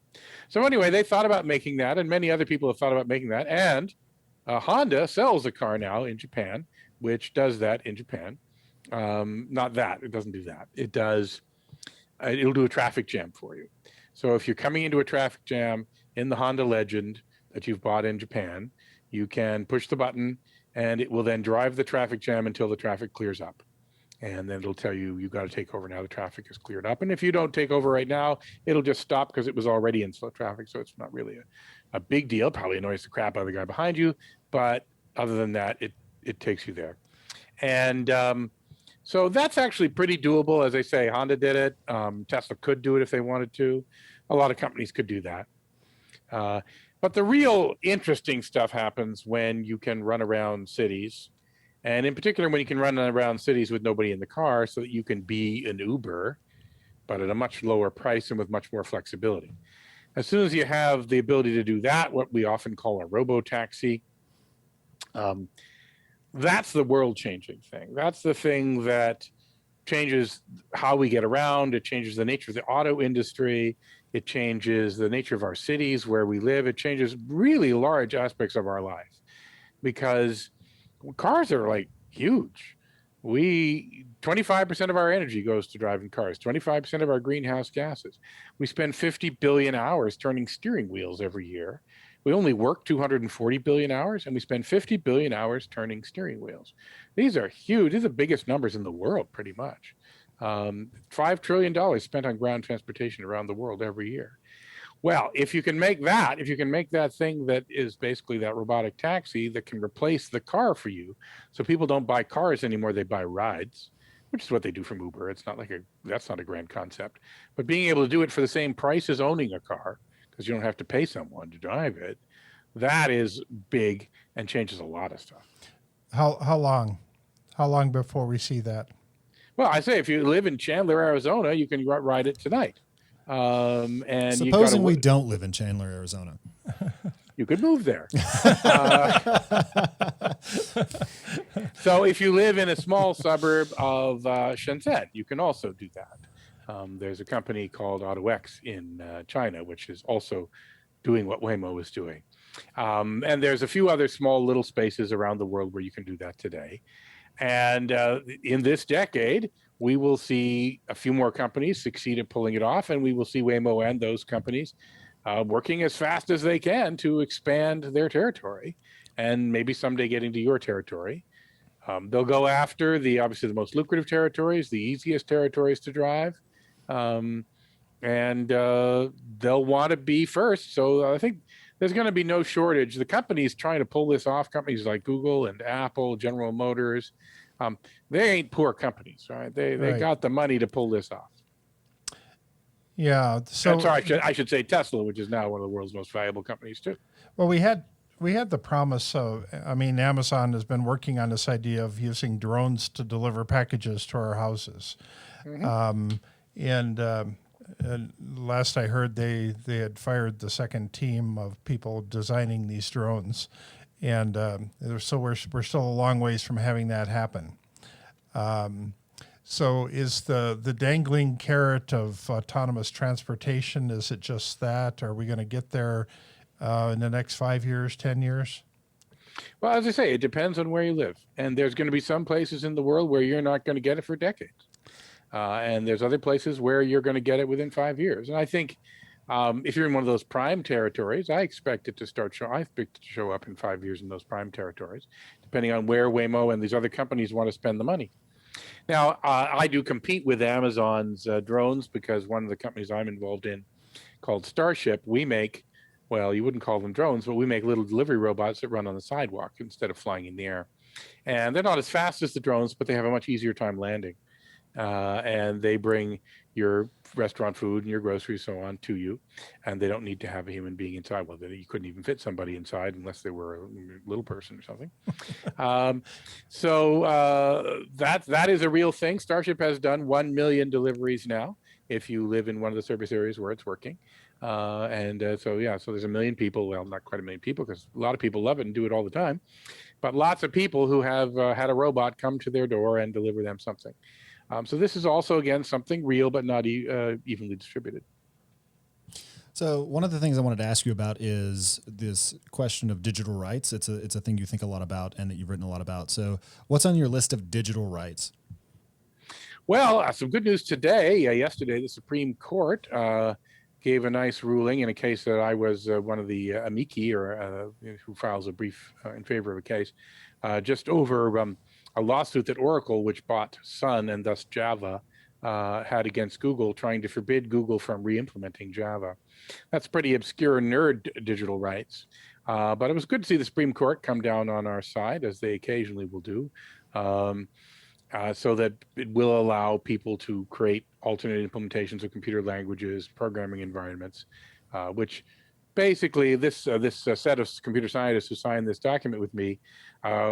S3: So anyway, they thought about making that, and many other people have thought about making that. And Honda sells a car now in Japan, which does that in Japan. Not that, it doesn't do that. It does, it'll do a traffic jam for you. So if you're coming into a traffic jam in the Honda Legend that you've bought in Japan, you can push the button and it will then drive the traffic jam until the traffic clears up. And then it'll tell you, you've got to take over now, the traffic is cleared up. And if you don't take over right now, it'll just stop because it was already in slow traffic. So it's not really a big deal. Probably annoys the crap out of the guy behind you. But other than that, it takes you there. And so that's actually pretty doable. As I say, Honda did it. Tesla could do it if they wanted to. A lot of companies could do that. But the real interesting stuff happens when you can run around cities. And in particular, when you can run around cities with nobody in the car so that you can be an Uber, but at a much lower price and with much more flexibility. As soon as you have the ability to do that, what we often call a robo-taxi, that's the world-changing thing. That's the thing that changes how we get around. It changes the nature of the auto industry. It changes the nature of our cities where we live. It changes really large aspects of our life because cars are like huge. 25% of our energy goes to driving cars, 25% of our greenhouse gases. We spend 50 billion hours turning steering wheels every year. We only work 240 billion hours and we spend 50 billion hours turning steering wheels. These are huge. These are the biggest numbers in the world, pretty much. $5 trillion spent on ground transportation around the world every year. Well, if you can make that thing that is basically that robotic taxi that can replace the car for you, so people don't buy cars anymore, they buy rides, which is what they do from Uber. It's not like that's not a grand concept, but being able to do it for the same price as owning a car, because you don't have to pay someone to drive it, that is big and changes a lot of stuff.
S1: How long before we see that?
S3: Well, I say if you live in Chandler, Arizona, you can ride it tonight. And
S2: supposing we don't live in Chandler, Arizona,
S3: you could move there. So if you live in a small suburb of Shenzhen, you can also do that. There's a company called AutoX in China, which is also doing what Waymo is doing. And there's a few other small little spaces around the world where you can do that today. And in this decade, we will see a few more companies succeed at pulling it off, and we will see Waymo and those companies working as fast as they can to expand their territory and maybe someday get into your territory. They'll go after obviously the most lucrative territories, the easiest territories to drive, and they'll want to be first. So I think there's going to be no shortage. The companies trying to pull this off, companies like Google and Apple, General Motors, they ain't poor companies, right? They got the money to pull this off.
S1: Yeah. So
S3: I should say Tesla, which is now one of the world's most valuable companies too.
S1: Well, we had the promise of, Amazon has been working on this idea of using drones to deliver packages to our houses. Mm-hmm. And last I heard, they had fired the second team of people designing these drones. And so we're still a long ways from having that happen. So is the dangling carrot of autonomous transportation, is it just that? Are we going to get there in the next 5 years, 10 years?
S3: Well, as I say, it depends on where you live. And there's going to be some places in the world where you're not going to get it for decades. And there's other places where you're going to get it within 5 years. And I think if you're in one of those prime territories, I expect it to show up in 5 years in those prime territories, depending on where Waymo and these other companies want to spend the money. Now, I do compete with Amazon's drones because one of the companies I'm involved in, called Starship, we make, well, you wouldn't call them drones, but we make little delivery robots that run on the sidewalk instead of flying in the air. And they're not as fast as the drones, but they have a much easier time landing. And they bring your restaurant food and your groceries, so on, to you, and they don't need to have a human being inside. Well, you couldn't even fit somebody inside unless they were a little person or something. That is a real thing. Starship has done 1 million deliveries now, if you live in one of the service areas where it's working. So there's 1 million people. Well, not quite 1 million people, because a lot of people love it and do it all the time, but lots of people who have had a robot come to their door and deliver them something. So this is also, again, something real, but not evenly distributed.
S2: So one of the things I wanted to ask you about is this question of digital rights. It's a thing you think a lot about and that you've written a lot about. So what's on your list of digital rights?
S3: Well, some good news today. Yesterday, the Supreme Court gave a nice ruling in a case that I was one of the amici, or who files a brief in favor of a case, just over a lawsuit that Oracle, which bought Sun and thus Java, had against Google, trying to forbid Google from re-implementing Java. That's pretty obscure nerd digital rights. But it was good to see the Supreme Court come down on our side, as they occasionally will do, so that it will allow people to create alternate implementations of computer languages, programming environments, which basically this set of computer scientists who signed this document with me,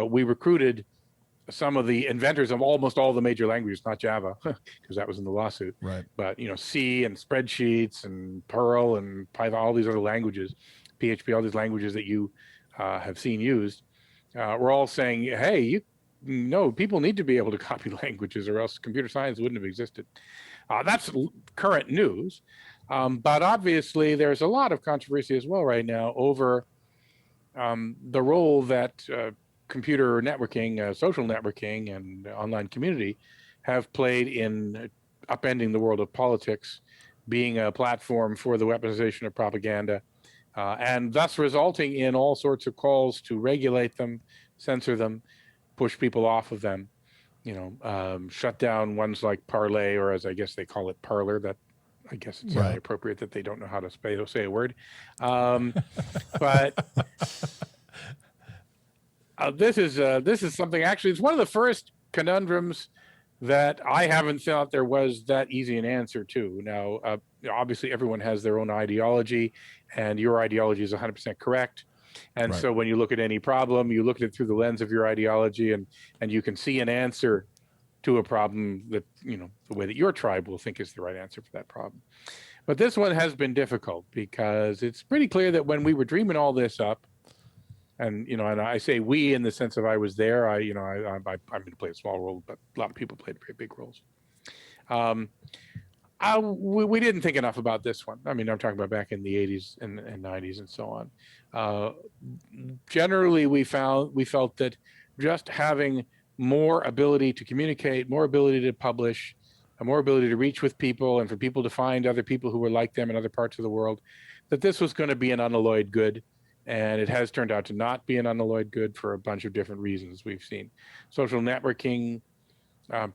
S3: we recruited some of the inventors of almost all the major languages, not Java, because that was in the lawsuit.
S2: Right.
S3: But C and spreadsheets and Perl and Python, all these other languages, PHP, all these languages that you have seen used, we're all saying, hey, people need to be able to copy languages, or else computer science wouldn't have existed. That's current news. But obviously, there's a lot of controversy as well right now over the role that computer networking, social networking, and online community have played in upending the world of politics, being a platform for the weaponization of propaganda, and thus resulting in all sorts of calls to regulate them, censor them, push people off of them, shut down ones like Parlay, or as I guess they call it, Parler. That I guess it's only appropriate that they don't know how to say a word. But this is something, actually, it's one of the first conundrums that I haven't thought there was that easy an answer to. Now, obviously, everyone has their own ideology, and your ideology is 100% correct. And so when you look at any problem, you look at it through the lens of your ideology, and you can see an answer to a problem that, the way that your tribe will think is the right answer for that problem. But this one has been difficult, because it's pretty clear that when we were dreaming all this up, and and I say we in the sense of I was there. I'm going to play a small role, but a lot of people played very big roles. We didn't think enough about this one. I mean, I'm talking about back in the 80s and 90s and so on. Generally, we felt that just having more ability to communicate, more ability to publish, more ability to reach with people, and for people to find other people who were like them in other parts of the world, that this was going to be an unalloyed good. And it has turned out to not be an unalloyed good for a bunch of different reasons. We've seen social networking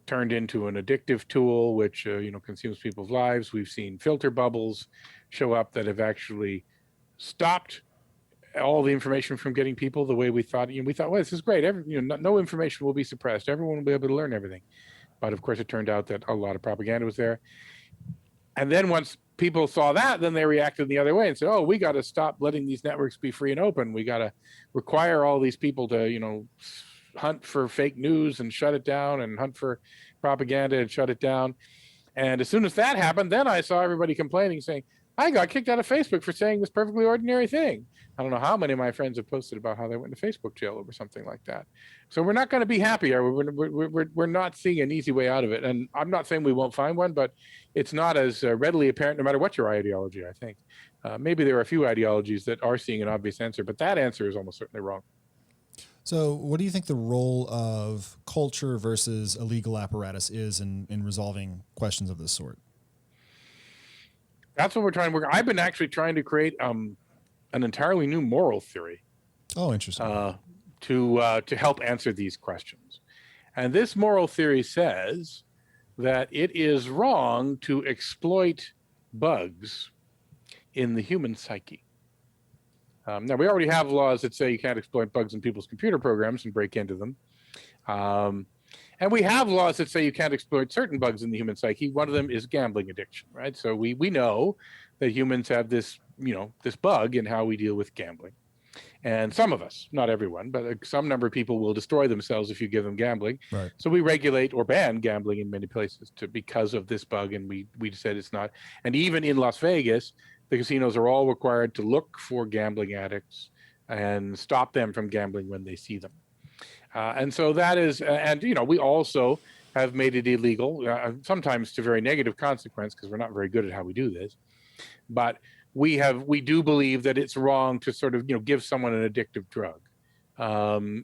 S3: turned into an addictive tool, which consumes people's lives. We've seen filter bubbles show up that have actually stopped all the information from getting people the way we thought. We thought, well, this is great. No information will be suppressed. Everyone will be able to learn everything. But of course, it turned out that a lot of propaganda was there. And then once people saw that, then they reacted the other way and said, oh, we got to stop letting these networks be free and open. We got to require all these people to, hunt for fake news and shut it down, and hunt for propaganda and shut it down. And as soon as that happened, then I saw everybody complaining, saying, I got kicked out of Facebook for saying this perfectly ordinary thing. I don't know how many of my friends have posted about how they went to Facebook jail over something like that. So we're not going to be happy. We're not seeing an easy way out of it. And I'm not saying we won't find one, but it's not as readily apparent no matter what your ideology, I think. Maybe there are a few ideologies that are seeing an obvious answer, but that answer is almost certainly wrong.
S2: So what do you think the role of culture versus a legal apparatus is in resolving questions of this sort?
S3: That's what we're trying to work. I've been actually trying to create an entirely new moral theory.
S2: Oh, interesting.
S3: To help answer these questions. And this moral theory says that it is wrong to exploit bugs in the human psyche. Now, we already have laws that say you can't exploit bugs in people's computer programs and break into them. And we have laws that say you can't exploit certain bugs in the human psyche. One of them is gambling addiction, right? So we know that humans have this, this bug in how we deal with gambling. And some of us, not everyone, but some number of people will destroy themselves if you give them gambling.
S2: Right.
S3: So we regulate or ban gambling in many places because of this bug, and we said it's not. And even in Las Vegas, the casinos are all required to look for gambling addicts and stop them from gambling when they see them. And so that is, and we also have made it illegal, sometimes to very negative consequence, because we're not very good at how we do this. But we do believe that it's wrong to sort of give someone an addictive drug,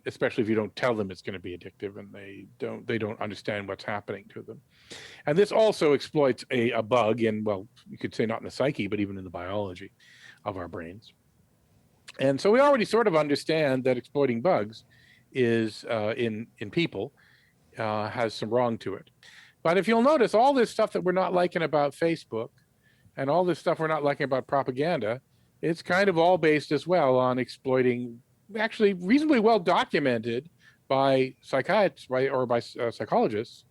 S3: especially if you don't tell them it's going to be addictive and they don't understand what's happening to them. And this also exploits a bug in, well, you could say not in the psyche, but even in the biology of our brains. And so we already sort of understand that exploiting bugs is in people has some wrong to it. But if you'll notice, all this stuff that we're not liking about Facebook and all this stuff we're not liking about propaganda, it's kind of all based as well on exploiting, actually reasonably well documented by psychiatrists or by psychologists,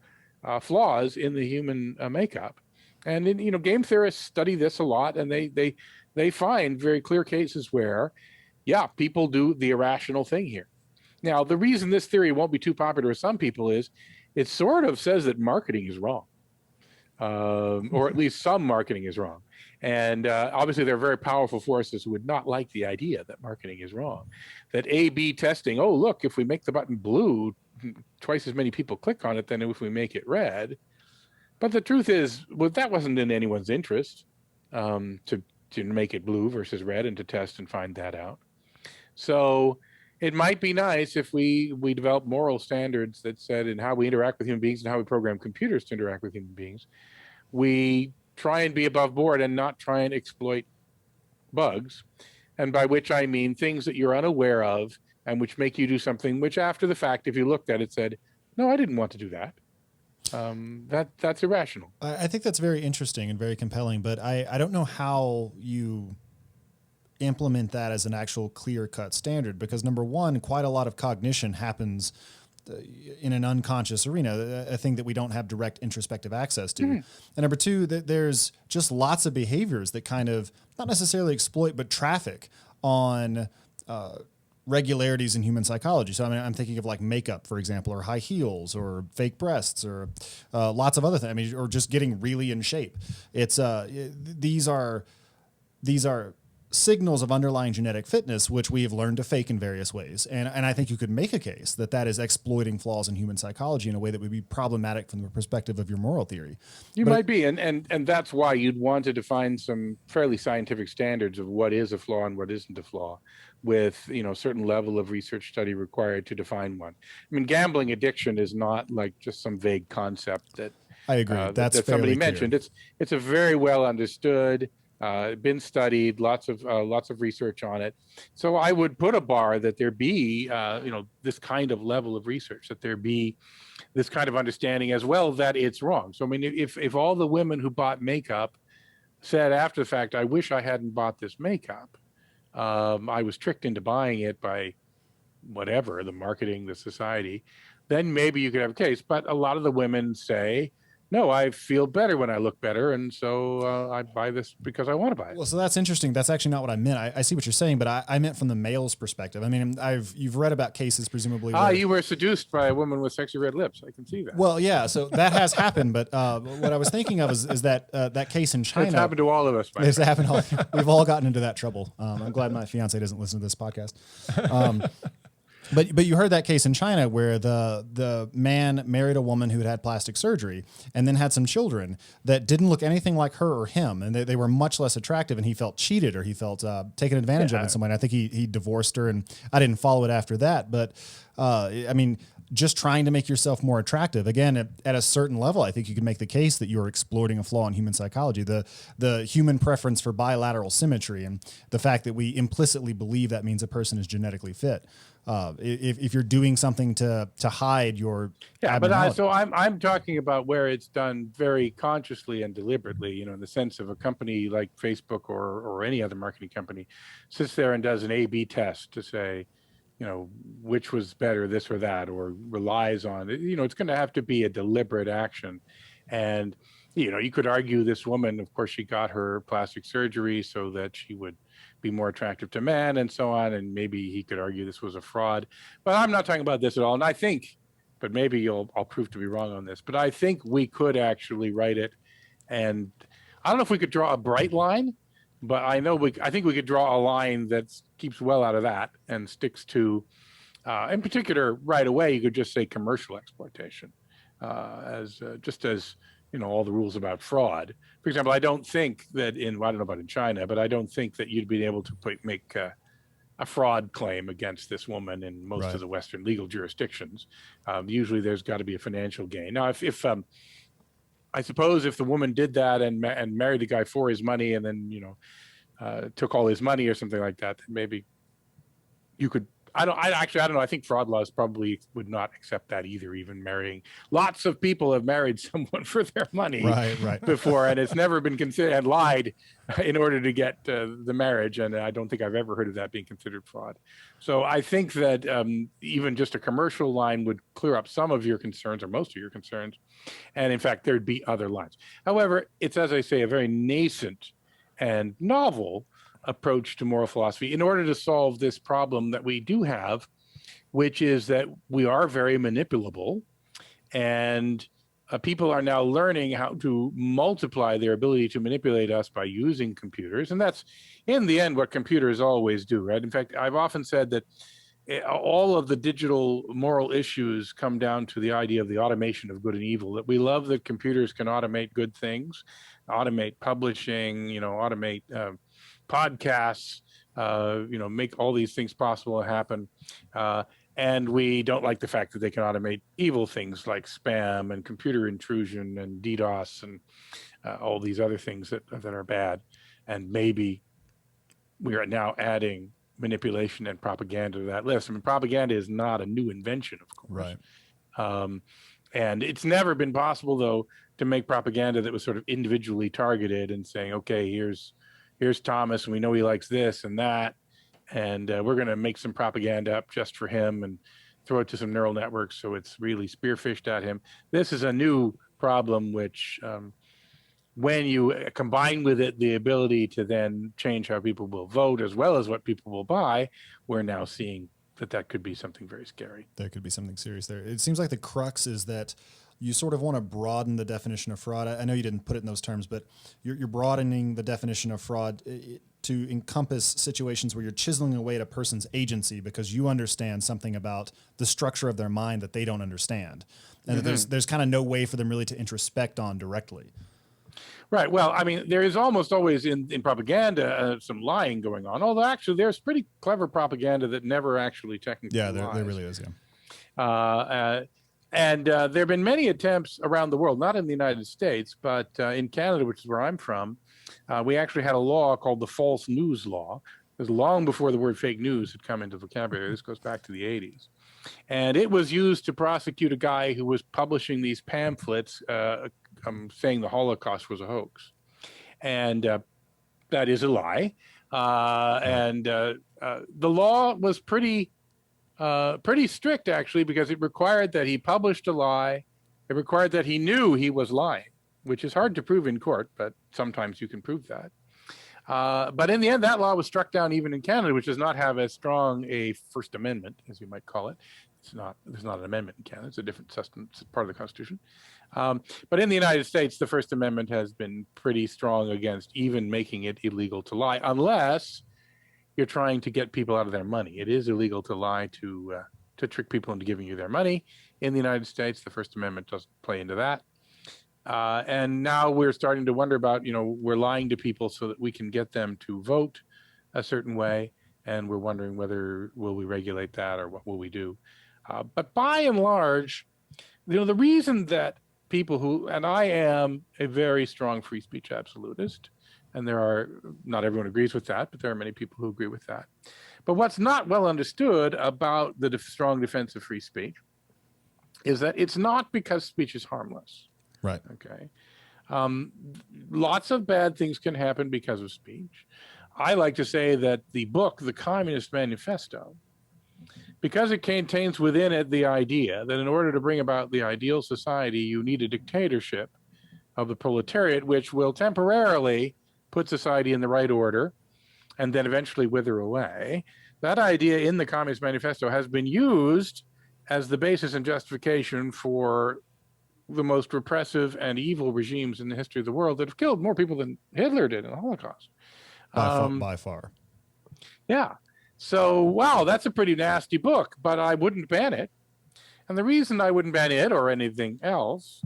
S3: flaws in the human makeup. And game theorists study this a lot, and they find very clear cases where, people do the irrational thing here. Now, the reason this theory won't be too popular with some people is it sort of says that marketing is wrong, or at least some marketing is wrong. And obviously, there are very powerful forces who would not like the idea that marketing is wrong, that A/B testing, oh, look, if we make the button blue, twice as many people click on it than if we make it red. But the truth is, that wasn't in anyone's interest to make it blue versus red and to test and find that out. So it might be nice if we develop moral standards that said in how we interact with human beings and how we program computers to interact with human beings, we try and be above board and not try and exploit bugs. And by which I mean things that you're unaware of and which make you do something which after the fact, if you looked at it, said, no, I didn't want to do that. That's irrational.
S2: I think that's very interesting and very compelling, but I don't know how you implement that as an actual clear-cut standard, because number one, quite a lot of cognition happens in an unconscious arena, a thing that we don't have direct introspective access to. And number two, there's just lots of behaviors that kind of not necessarily exploit, but traffic on regularities in human psychology. So I mean, I'm thinking of like makeup, for example, or high heels, or fake breasts, or lots of other things. I mean, or just getting really in shape. It's these are signals of underlying genetic fitness, which we have learned to fake in various ways. And I think you could make a case that is exploiting flaws in human psychology in a way that would be problematic from the perspective of your moral theory.
S3: Might be. And that's why you'd want to define some fairly scientific standards of what is a flaw and what isn't a flaw, with, a certain level of research study required to define one. I mean, gambling addiction is not like just some vague concept that
S2: I agree. That's
S3: that somebody mentioned. It's a very well understood, been studied, lots of research on it. So I would put a bar that there be, this kind of level of research, that there be this kind of understanding as well that it's wrong. So I mean, if all the women who bought makeup said after the fact, I wish I hadn't bought this makeup, I was tricked into buying it by whatever, the marketing, the society, then maybe you could have a case. But a lot of the women say, no, I feel better when I look better, and so I buy this because I want to buy it.
S2: Well, so that's interesting. That's actually not what I meant. I see what you're saying, but I meant from the male's perspective. I mean, you've read about cases presumably.
S3: You were seduced by a woman with sexy red lips. I can see that.
S2: Well, yeah, so that has happened, but what I was thinking of is that that case in China.
S3: It's happened to all of us.
S2: It's happened. We've all gotten into that trouble. I'm glad my fiance doesn't listen to this podcast. But you heard that case in China where the man married a woman who had plastic surgery and then had some children that didn't look anything like her or him, and they were much less attractive, and he felt cheated, or he felt taken advantage of in some way. And I think he divorced her, and I didn't follow it after that. But I mean, just trying to make yourself more attractive. Again, at a certain level, I think you can make the case that you're exploiting a flaw in human psychology, the human preference for bilateral symmetry, and the fact that we implicitly believe that means a person is genetically fit. If you're doing something to hide your abnormality.
S3: I'm talking about where it's done very consciously and deliberately, in the sense of a company like Facebook or any other marketing company sits there and does an A/B test to say, which was better, this or that, or relies on it. It's going to have to be a deliberate action. And, you could argue this woman, of course, she got her plastic surgery so that she would be more attractive to men and so on. And maybe he could argue this was a fraud, but I'm not talking about this at all. And I think, but maybe I'll prove to be wrong on this, but I think we could actually write it. And I don't know if we could draw a bright line, but I think we could draw a line that keeps well out of that and sticks to, in particular, right away, you could just say commercial exploitation, as all the rules about fraud. For example, I don't think that I don't know about in China, but I don't think that you'd be able to make a fraud claim against this woman in most of the Western legal jurisdictions. Usually there's got to be a financial gain. Now, if I suppose if the woman did that and married the guy for his money and then, took all his money or something like that, then maybe you could, I don't know. I think fraud laws probably would not accept that either, even marrying. Lots of people have married someone for their money before, and it's never been considered, and lied in order to get the marriage. And I don't think I've ever heard of that being considered fraud. So I think that even just a commercial line would clear up some of your concerns or most of your concerns. And in fact, there'd be other lines. However, it's, as I say, a very nascent and novel approach to moral philosophy in order to solve this problem that we do have, which is that we are very manipulable, and people are now learning how to multiply their ability to manipulate us by using computers. And that's, in the end, what computers always do, right? In fact, I've often said that all of the digital moral issues come down to the idea of the automation of good and evil, that we love that computers can automate good things, automate publishing, automate podcasts, make all these things possible to happen. And we don't like the fact that they can automate evil things like spam and computer intrusion and DDoS and all these other things that are bad. And maybe we are now adding manipulation and propaganda to that list. I mean, propaganda is not a new invention, of course. Right. And it's never been possible, though, to make propaganda that was sort of individually targeted and saying, okay, here's Thomas, and we know he likes this and that, and we're going to make some propaganda up just for him and throw it to some neural networks so it's really spearfished at him. This is a new problem, which when you combine with it the ability to then change how people will vote as well as what people will buy, we're now seeing that could be something very scary.
S2: There could be something serious there. It seems like the crux is that you sort of want to broaden the definition of fraud. I know you didn't put it in those terms, but you're broadening the definition of fraud to encompass situations where you're chiseling away at a person's agency because you understand something about the structure of their mind that they don't understand. And that there's kind of no way for them really to introspect on directly.
S3: Right. Well, I mean, there is almost always in propaganda some lying going on, although actually there's pretty clever propaganda that never actually technically lies.
S2: There really is, yeah.
S3: And there have been many attempts around the world, not in the United States, but in Canada, which is where I'm from, we actually had a law called the false news law. It was long before the word fake news had come into vocabulary. This goes back to the 80s. And it was used to prosecute a guy who was publishing these pamphlets saying the Holocaust was a hoax. And that is a lie. And the law was pretty strict, actually, because it required that he published a lie. It required that he knew he was lying, which is hard to prove in court, but sometimes you can prove that. But in the end, that law was struck down even in Canada, which does not have as strong a First Amendment, as you might call it. There's not an amendment in Canada. It's a different system. It's part of the Constitution. But in the United States, the First Amendment has been pretty strong against even making it illegal to lie, unless you're trying to get people out of their money. It is illegal to lie to trick people into giving you their money. In the United States, the First Amendment doesn't play into that. And now we're starting to wonder about, we're lying to people so that we can get them to vote a certain way. And we're wondering will we regulate that or what will we do? But by and large, the reason that people who, and I am a very strong free speech absolutist, and not everyone agrees with that, but there are many people who agree with that. But what's not well understood about the strong defense of free speech is that it's not because speech is harmless.
S2: Right.
S3: Okay. Lots of bad things can happen because of speech. I like to say that the book, The Communist Manifesto, because it contains within it the idea that in order to bring about the ideal society, you need a dictatorship of the proletariat, which will temporarily put society in the right order and then eventually wither away. That idea in the Communist Manifesto has been used as the basis and justification for the most repressive and evil regimes in the history of the world that have killed more people than Hitler did in the Holocaust.
S2: By far.
S3: Yeah. So, wow, that's a pretty nasty book, but I wouldn't ban it. And the reason I wouldn't ban it or anything else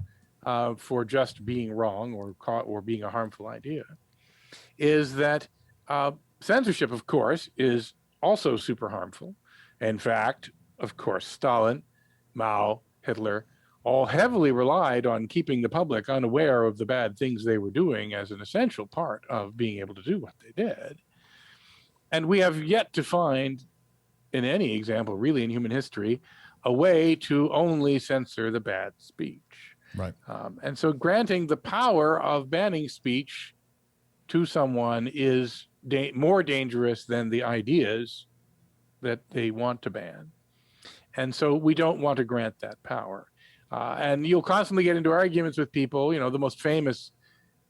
S3: for just being wrong or being a harmful idea is that censorship, of course, is also super harmful. In fact, of course, Stalin, Mao, Hitler all heavily relied on keeping the public unaware of the bad things they were doing as an essential part of being able to do what they did. And we have yet to find, in any example, really in human history, a way to only censor the bad speech.
S2: Right.
S3: And so granting the power of banning speech to someone is more dangerous than the ideas that they want to ban. And so we don't want to grant that power. And you'll constantly get into arguments with people. The most famous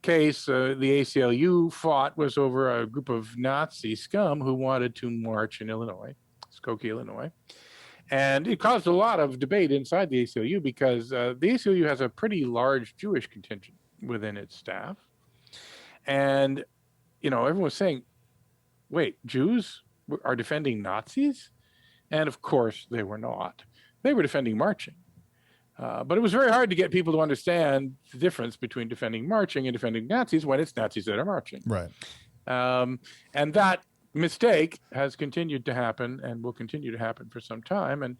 S3: case the ACLU fought was over a group of Nazi scum who wanted to march in Skokie, Illinois. And it caused a lot of debate inside the ACLU because the ACLU has a pretty large Jewish contingent within its staff. And, everyone was saying, wait, Jews are defending Nazis? And of course they were not. They were defending marching. But it was very hard to get people to understand the difference between defending marching and defending Nazis when it's Nazis that are marching.
S2: Right.
S3: And that mistake has continued to happen and will continue to happen for some time. And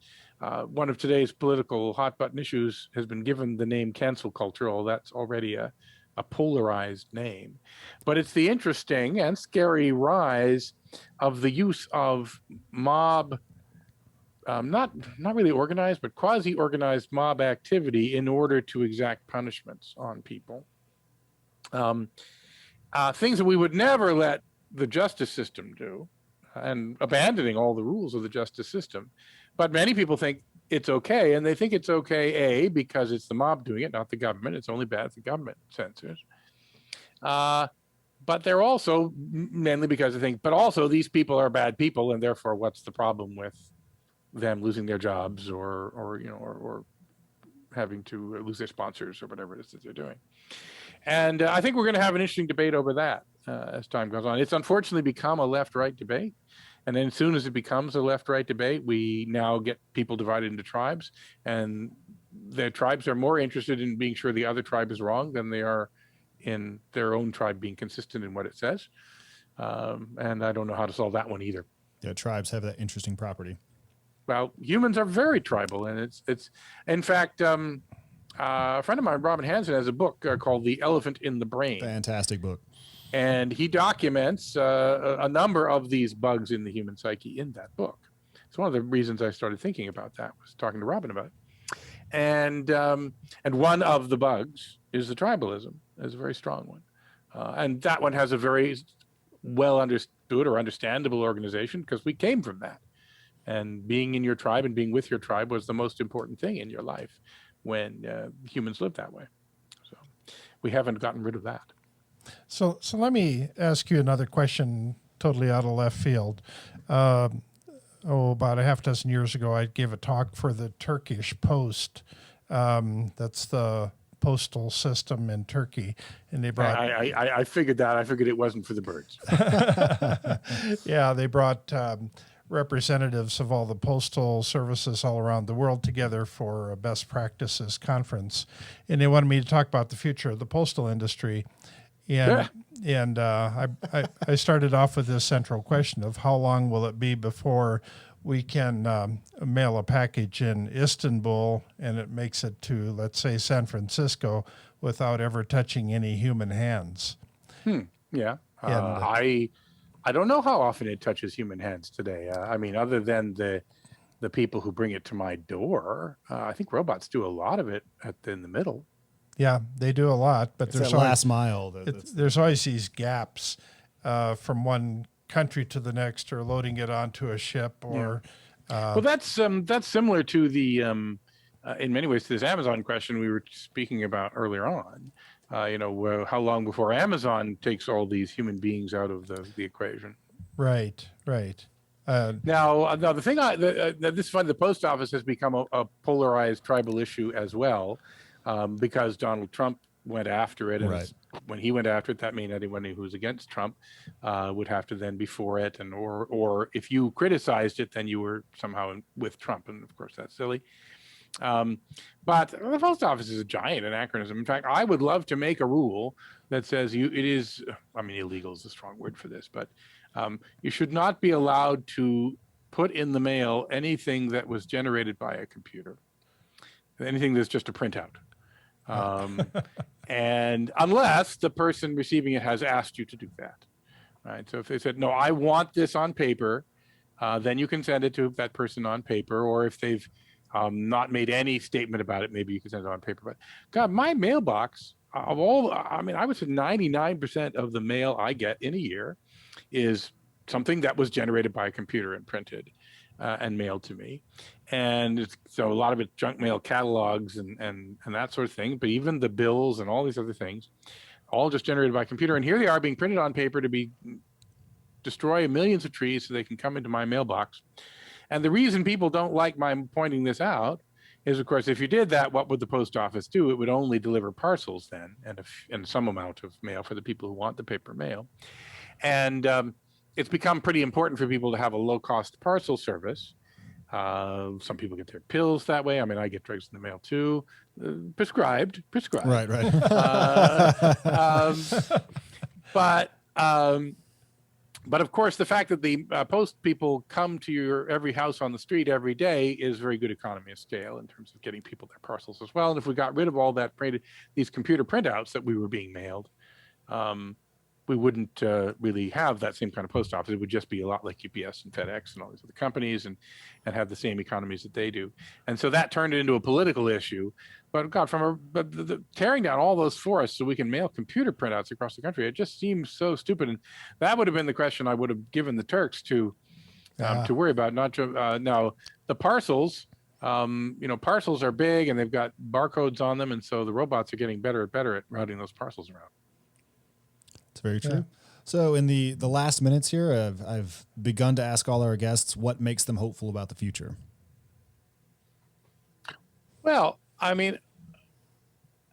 S3: one of today's political hot button issues has been given the name cancel culture, although that's already a polarized name. But it's the interesting and scary rise of the use of mob not really organized, but quasi-organized mob activity in order to exact punishments on people. Things that we would never let the justice system do, and abandoning all the rules of the justice system. But many people think it's okay, and they think it's okay, because it's the mob doing it, not the government. It's only bad if the government censors. But they're also, mainly because they think, but also these people are bad people, and therefore what's the problem with them losing their jobs or having to lose their sponsors or whatever it is that they're doing. And I think we're going to have an interesting debate over that as time goes on. It's unfortunately become a left-right debate. And then as soon as it becomes a left-right debate, we now get people divided into tribes. And the tribes are more interested in being sure the other tribe is wrong than they are in their own tribe being consistent in what it says. And I don't know how to solve that one either.
S2: Yeah, tribes have that interesting property.
S3: Well, humans are very tribal, and it's in fact, a friend of mine, Robin Hansen, has a book called "The Elephant in the Brain."
S2: Fantastic book.
S3: And he documents a number of these bugs in the human psyche in that book. It's one of the reasons I started thinking about that, was talking to Robin about it. And one of the bugs is the tribalism, is a very strong one, and that one has a very well understood or understandable organization because we came from that. And being in your tribe and being with your tribe was the most important thing in your life when humans lived that way. So we haven't gotten rid of that.
S1: So let me ask you another question, totally out of left field. About a half dozen years ago, I gave a talk for the Turkish Post. That's the postal system in Turkey, and they brought.
S3: I figured that. I figured it wasn't for the birds.
S1: Yeah, they brought representatives of all the postal services all around the world together for a best practices conference. And they wanted me to talk about the future of the postal industry. And I started off with this central question of how long will it be before we can mail a package in Istanbul and it makes it to, let's say, San Francisco without ever touching any human hands.
S3: Yeah.
S1: And
S3: I don't know how often it touches human hands today. I mean, other than the people who bring it to my door, I think robots do a lot of it in the middle.
S1: yeah, they do a lot, but
S2: It's
S1: there's
S2: that
S1: always,
S2: last mile.
S1: there's always these gaps from one country to the next, or loading it onto a ship, or
S3: Well, that's similar to the in many ways to this Amazon question we were speaking about earlier on. How long before Amazon takes all these human beings out of the equation?
S1: right.
S3: Now the thing this is fun. The post office has become a polarized tribal issue as well, because Donald Trump went after it, and
S2: Right.
S3: when he went after it, that means anyone who was against Trump would have to then be for it, and or if you criticized it, then you were somehow with Trump, and of course that's silly. But the post office is a giant anachronism. In fact, I would love to make a rule that says illegal is a strong word for this, but you should not be allowed to put in the mail anything that was generated by a computer, anything that's just a printout. And unless the person receiving it has asked you to do that, right? So if they said, no, I want this on paper, then you can send it to that person on paper. Or if they've not made any statement about it, maybe you can send it on paper. But God, my mailbox I would say 99% of the mail I get in a year is something that was generated by a computer and printed and mailed to me. And so a lot of it junk mail catalogs and that sort of thing, but even the bills and all these other things, all just generated by computer. And here they are being printed on paper to destroy millions of trees so they can come into my mailbox. And the reason people don't like my pointing this out is, of course, if you did that, what would the post office do? It would only deliver parcels then, and some amount of mail for the people who want the paper mail. And it's become pretty important for people to have a low-cost parcel service. Some people get their pills that way. I mean, I get drugs in the mail too, prescribed.
S2: Right.
S3: But of course, the fact that the post people come to your every house on the street every day is very good economy of scale in terms of getting people their parcels as well. And if we got rid of all that these computer printouts that we were being mailed, we wouldn't really have that same kind of post office. It would just be a lot like UPS and FedEx and all these other companies and have the same economies that they do. And so that turned it into a political issue. But God, tearing down all those forests so we can mail computer printouts across the country, it just seems so stupid. And that would have been the question I would have given the Turks to worry about. Not to, now the parcels. Parcels are big and they've got barcodes on them, and so the robots are getting better at routing those parcels around.
S2: It's very true. Yeah. So in the last minutes here, I've begun to ask all our guests what makes them hopeful about the future.
S3: Well, I mean,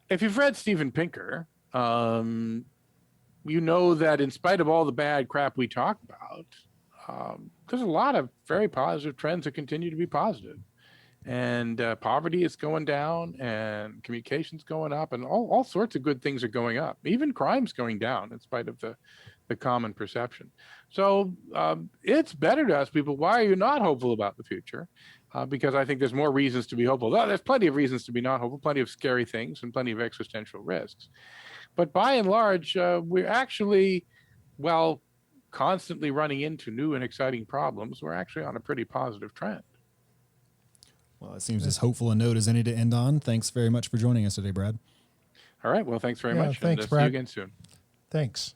S3: if you've read Steven Pinker, you know that in spite of all the bad crap we talk about, there's a lot of very positive trends that continue to be positive. And poverty is going down, and communication's going up, and all sorts of good things are going up. Even crime's going down in spite of the common perception. So it's better to ask people, why are you not hopeful about the future? Because I think there's more reasons to be hopeful. There's plenty of reasons to be not hopeful, plenty of scary things, and plenty of existential risks. But by and large, we're actually, constantly running into new and exciting problems. We're actually on a pretty positive trend.
S2: Well, it seems as hopeful a note as any to end on. Thanks very much for joining us today, Brad.
S3: All right. Well, thanks very much.
S1: Thanks,
S3: and
S1: Brad.
S3: See you again soon.
S1: Thanks.